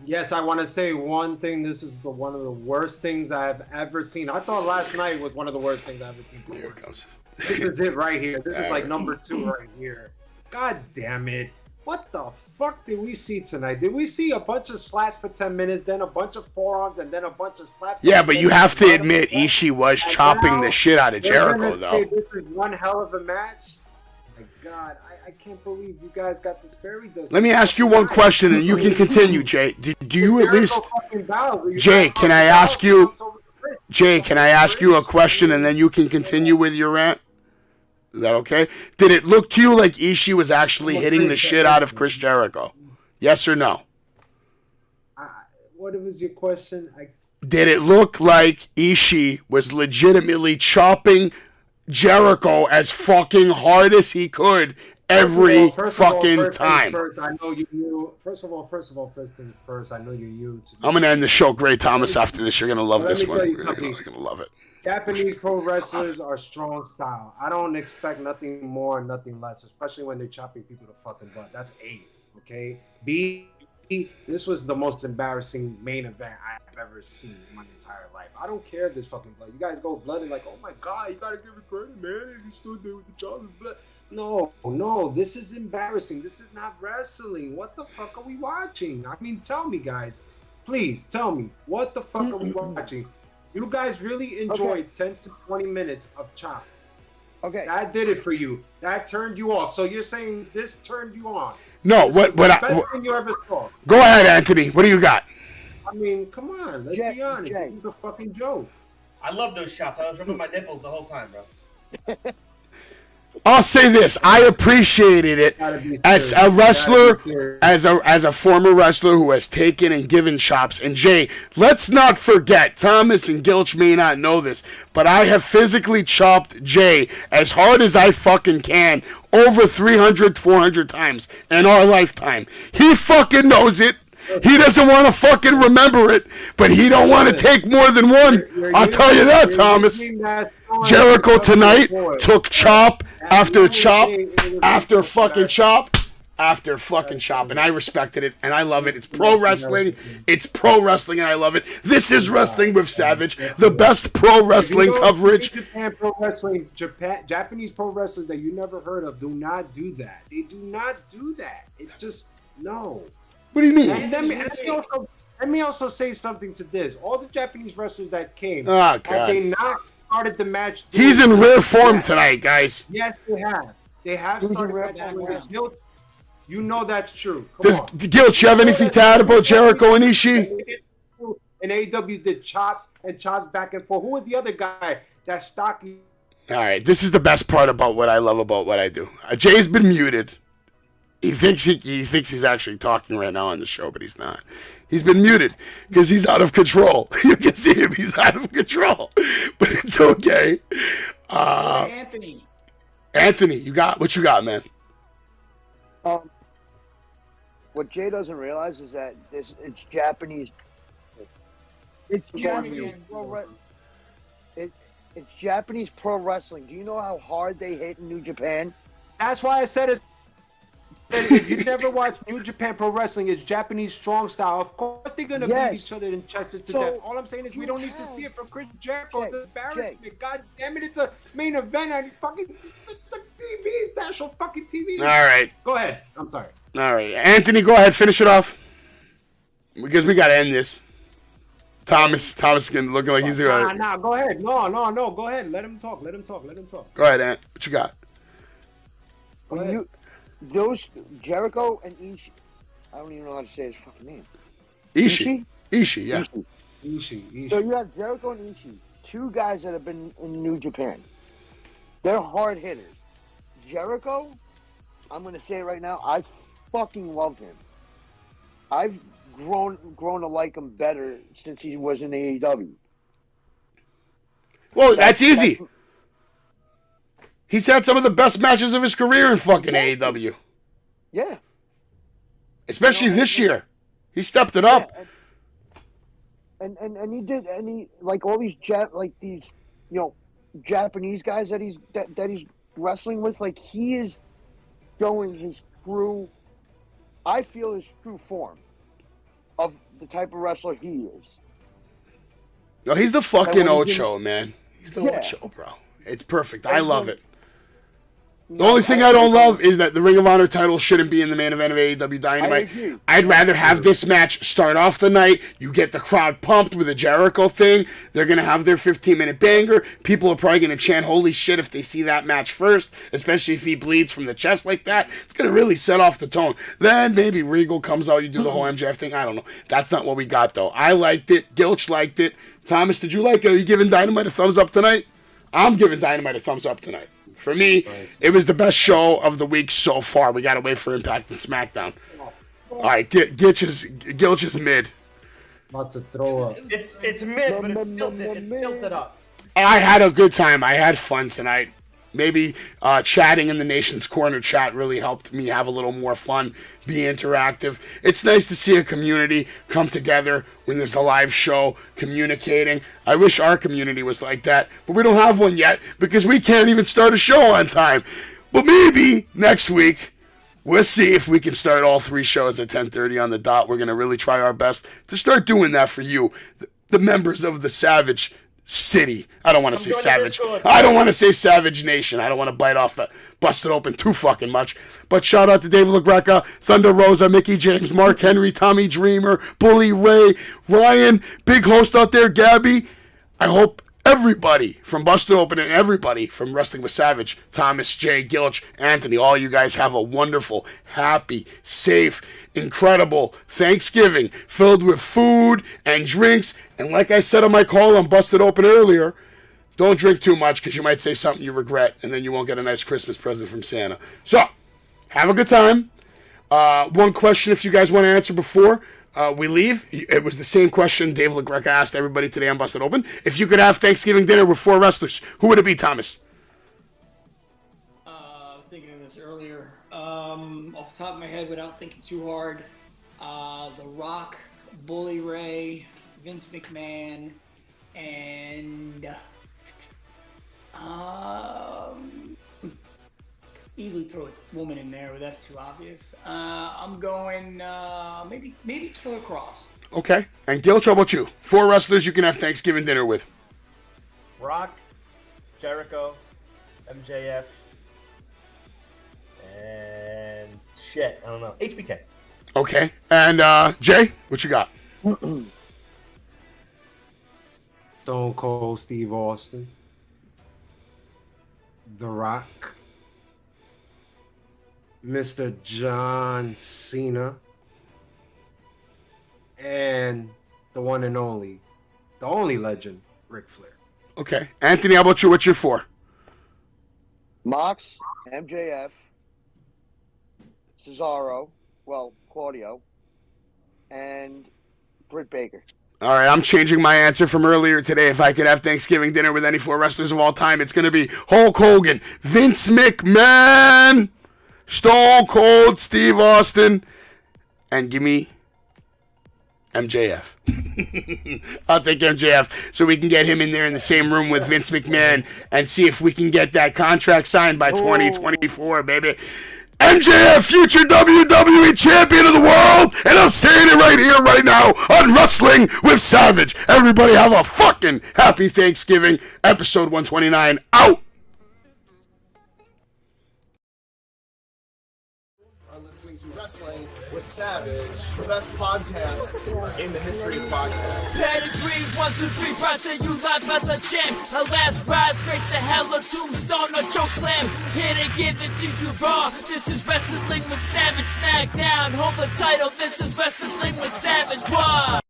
S4: Yes, I want to say one thing. This is one of the worst things I've ever seen. I thought last night was one of the worst things I've ever seen.
S1: Here it goes.
S4: This is it right here. This is like number 2 right here. God damn it. What the fuck did we see tonight? Did we see a bunch of slaps for 10 minutes, then a bunch of forearms, and then a bunch of slaps?
S1: Yeah, but you have to admit, Ishii was chopping the shit out of Jericho, though.
S4: This is one hell of a match. My God, I can't believe you guys got this fairy dust.
S1: Let me ask you one question, and you can continue, Jay. Do you at least... Jay, can I ask you... Jay, can I ask you a question, and then you can continue with your rant? Is that okay? Did it look to you like Ishii was actually hitting the shit out of Chris Jericho? Yes or no?
S4: What was your question?
S1: Did it look like Ishii was legitimately chopping Jericho as fucking hard as he could every fucking time?
S4: I know you knew. First things first. I know you knew.
S1: I'm gonna end the show, Gray Thomas. After this, you're gonna love this one. You're gonna love it.
S4: Japanese pro wrestlers are strong style. I don't expect nothing more and nothing less, especially when they're chopping people to fucking butt. That's A, okay? B, this was the most embarrassing main event I've ever seen in my entire life. I don't care if there's fucking blood. You guys go blooded like, oh my God, you gotta give it credit, man. You stood there with the chopping blood. No, this is embarrassing. This is not wrestling. What the fuck are we watching? I mean, tell me, guys. Please tell me. What the fuck are we watching? You guys really enjoyed 10 to 20 minutes of chop.
S6: Okay.
S4: That did it for you. That turned you off. So you're saying this turned you on.
S1: No,
S4: best thing you ever saw.
S1: Go ahead, Anthony. What do you got?
S4: I mean, come on. Let's be honest. It was a fucking joke.
S7: I love those chops. I was rubbing my nipples the whole time, bro.
S1: I'll say this: I appreciated it as a wrestler, as a former wrestler who has taken and given chops. And Jay, let's not forget, Thomas and Gilch may not know this, but I have physically chopped Jay as hard as I fucking can over 300, 400 times in our lifetime. He fucking knows it. He doesn't want to fucking remember it, but he don't want to take more than one. I'll tell you that, Thomas. Jericho tonight took chop after chop after fucking chop after fucking chop, and I respected it, and I love it. It's pro wrestling. It's pro wrestling, and I love it. This is Wrestling with Savage, the best pro wrestling coverage.
S4: Japan pro wrestling, Japanese pro wrestlers that you never heard of do not do that. They do not do that. It's just, no.
S1: What do you mean?
S4: And let me also say something to this. All the Japanese wrestlers that came,
S1: God.
S4: have they not started the match?
S1: He's in rare form tonight, guys.
S4: Yes, they have. They have started the match. You know that's true.
S1: Gilch, you have anything to add about Jericho and Ishii?
S4: And AEW did chops back and forth. Who was the other guy? That stocky.
S1: All right, this is the best part about what I love about what I do. Jay's been muted. He thinks he's actually talking right now on the show, but he's not. He's been muted because he's out of control. You can see him; he's out of control. But it's okay. Anthony, you got what you got, man.
S6: What Jay doesn't realize is that it's Japanese. It's Japanese it's Japanese pro wrestling. Do you know how hard they hit in New Japan?
S4: That's why I said it. If you never watched New Japan Pro Wrestling, it's Japanese strong style. Of course, they're gonna beat each other and chest it to death. All I'm saying is we don't need to see it from Chris Jericho. It's embarrassment. God damn it! It's a main event on fucking TV. It's national fucking TV.
S1: All right.
S4: Go ahead. I'm sorry.
S1: All right, Anthony, go ahead, finish it off because we gotta end this. Thomas is looking like he's gonna.
S4: Nah, go ahead. No, go ahead. Let him talk.
S1: Go ahead, Ant. What you got?
S4: Go ahead.
S6: Those Jericho and Ishii, I don't even know how to say his fucking name.
S1: Ishii, yeah.
S4: Ishii.
S6: So you have Jericho and Ishii, two guys that have been in New Japan. They're hard hitters. Jericho, I'm gonna say it right now, I fucking love him. I've grown to like him better since he was in AEW.
S1: Well, that's easy. He's had some of the best matches of his career in fucking AEW.
S6: Yeah.
S1: Especially this year. He stepped it up.
S6: And he did, and he like all these Japanese guys that he's wrestling with, like he is showing his true, I feel his true form of the type of wrestler he is.
S1: No, he's the fucking Ocho, man. He's the Ocho, bro. It's perfect. I love it. The only thing I don't love is that the Ring of Honor title shouldn't be in the main event of AEW Dynamite. I'd rather have this match start off the night. You get the crowd pumped with a Jericho thing. They're going to have their 15-minute banger. People are probably going to chant holy shit if they see that match first, especially if he bleeds from the chest like that. It's going to really set off the tone. Then maybe Regal comes out, you do the whole MJF thing. I don't know. That's not what we got, though. I liked it. Gilch liked it. Thomas, did you like it? Are you giving Dynamite a thumbs up tonight? I'm giving Dynamite a thumbs up tonight. For me, it was the best show of the week so far. We got to wait for Impact and SmackDown. All right, Gilch is mid.
S4: About to throw up.
S7: It's mid, but it's tilted up.
S1: I had a good time. I had fun tonight. Maybe chatting in the Nation's Corner chat really helped me have a little more fun, be interactive. It's nice to see a community come together when there's a live show, communicating. I wish our community was like that, but we don't have one yet because we can't even start a show on time. But maybe next week, we'll see if we can start all 3 shows at 10:30 on the dot. We're going to really try our best to start doing that for you, the members of the Savage City. I don't want to say Savage. I don't want to say Savage Nation. I don't want to bust it open too fucking much. But shout out to Dave LaGreca, Thunder Rosa, Mickey James, Mark Henry, Tommy Dreamer, Bully Ray, Ryan, big host out there, Gabby. I hope everybody from Busted Open and everybody from Wrestling with Savage, Thomas, Jay, Gilch, Anthony, all you guys have a wonderful, happy, safe, incredible Thanksgiving filled with food and drinks. And like I said on my call on Busted Open earlier, don't drink too much because you might say something you regret and then you won't get a nice Christmas present from Santa. So, have a good time. One question if you guys want to answer before we leave. It was the same question Dave LaGreca asked everybody today on Busted Open. If you could have Thanksgiving dinner with 4 wrestlers, who would it be, Thomas?
S5: Thinking of this earlier. Off the top of my head, without thinking too hard, The Rock, Bully Ray, Vince McMahon, and easily throw a woman in there, but that's too obvious. I'm going maybe Killer Cross.
S1: Okay. And Gilch, how about you? 4 wrestlers you can have Thanksgiving dinner with.
S7: Rock, Jericho, MJF, and shit, I don't know. HBK.
S1: Okay. And Jay, what you got?
S4: Stone Cold Steve Austin, The Rock, Mr. John Cena, and the one and only, the only legend, Ric Flair.
S1: Okay. Anthony, how about you? What's your 4?
S6: Mox, MJF, Cesaro, Claudio, and Britt Baker.
S1: All right, I'm changing my answer from earlier today. If I could have Thanksgiving dinner with any 4 wrestlers of all time, it's going to be Hulk Hogan, Vince McMahon, Stone Cold Steve Austin, and give me MJF. I'll take MJF so we can get him in there in the same room with Vince McMahon and see if we can get that contract signed by 2024, baby. MJF, future WWE Champion of the World, and I'm saying it right here, right now, on Wrestling with Savage. Everybody have a fucking happy Thanksgiving. Episode 129, out.
S8: Are listening to Wrestling with Savage, the best podcast in the history of podcasts.
S2: Pedigree, 1, 2, 3, brought to you live by the champ. A last ride straight to hell, a tombstone, a choke slam. Here to give it to you raw. This is Wrestling with Savage. Smackdown, hold the title. This is Wrestling with Savage. Why?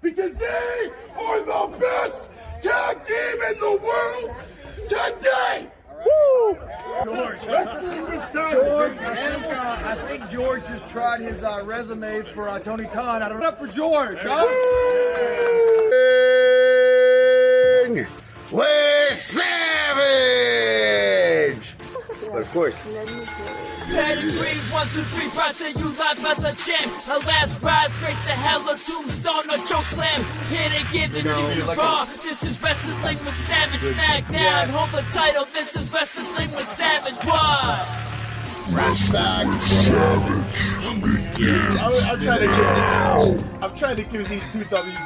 S3: Because they are the best tag team in the world today! Woo!
S8: George.
S3: Wrestling with Savage.
S8: I think George just tried his resume for Tony Khan. I don't know. Up for George, huh?
S3: We're Savage!
S6: But of course.
S2: Pedigree, 1, 2, 3, brought to you live by the champ. A last ride straight to hell, a tombstone, a choke slam. Here to give it to you raw. This is Wrestling with Savage. Smackdown, hold the title. This is Wrestling with Savage. What?
S3: I'm trying to give these 2 W's.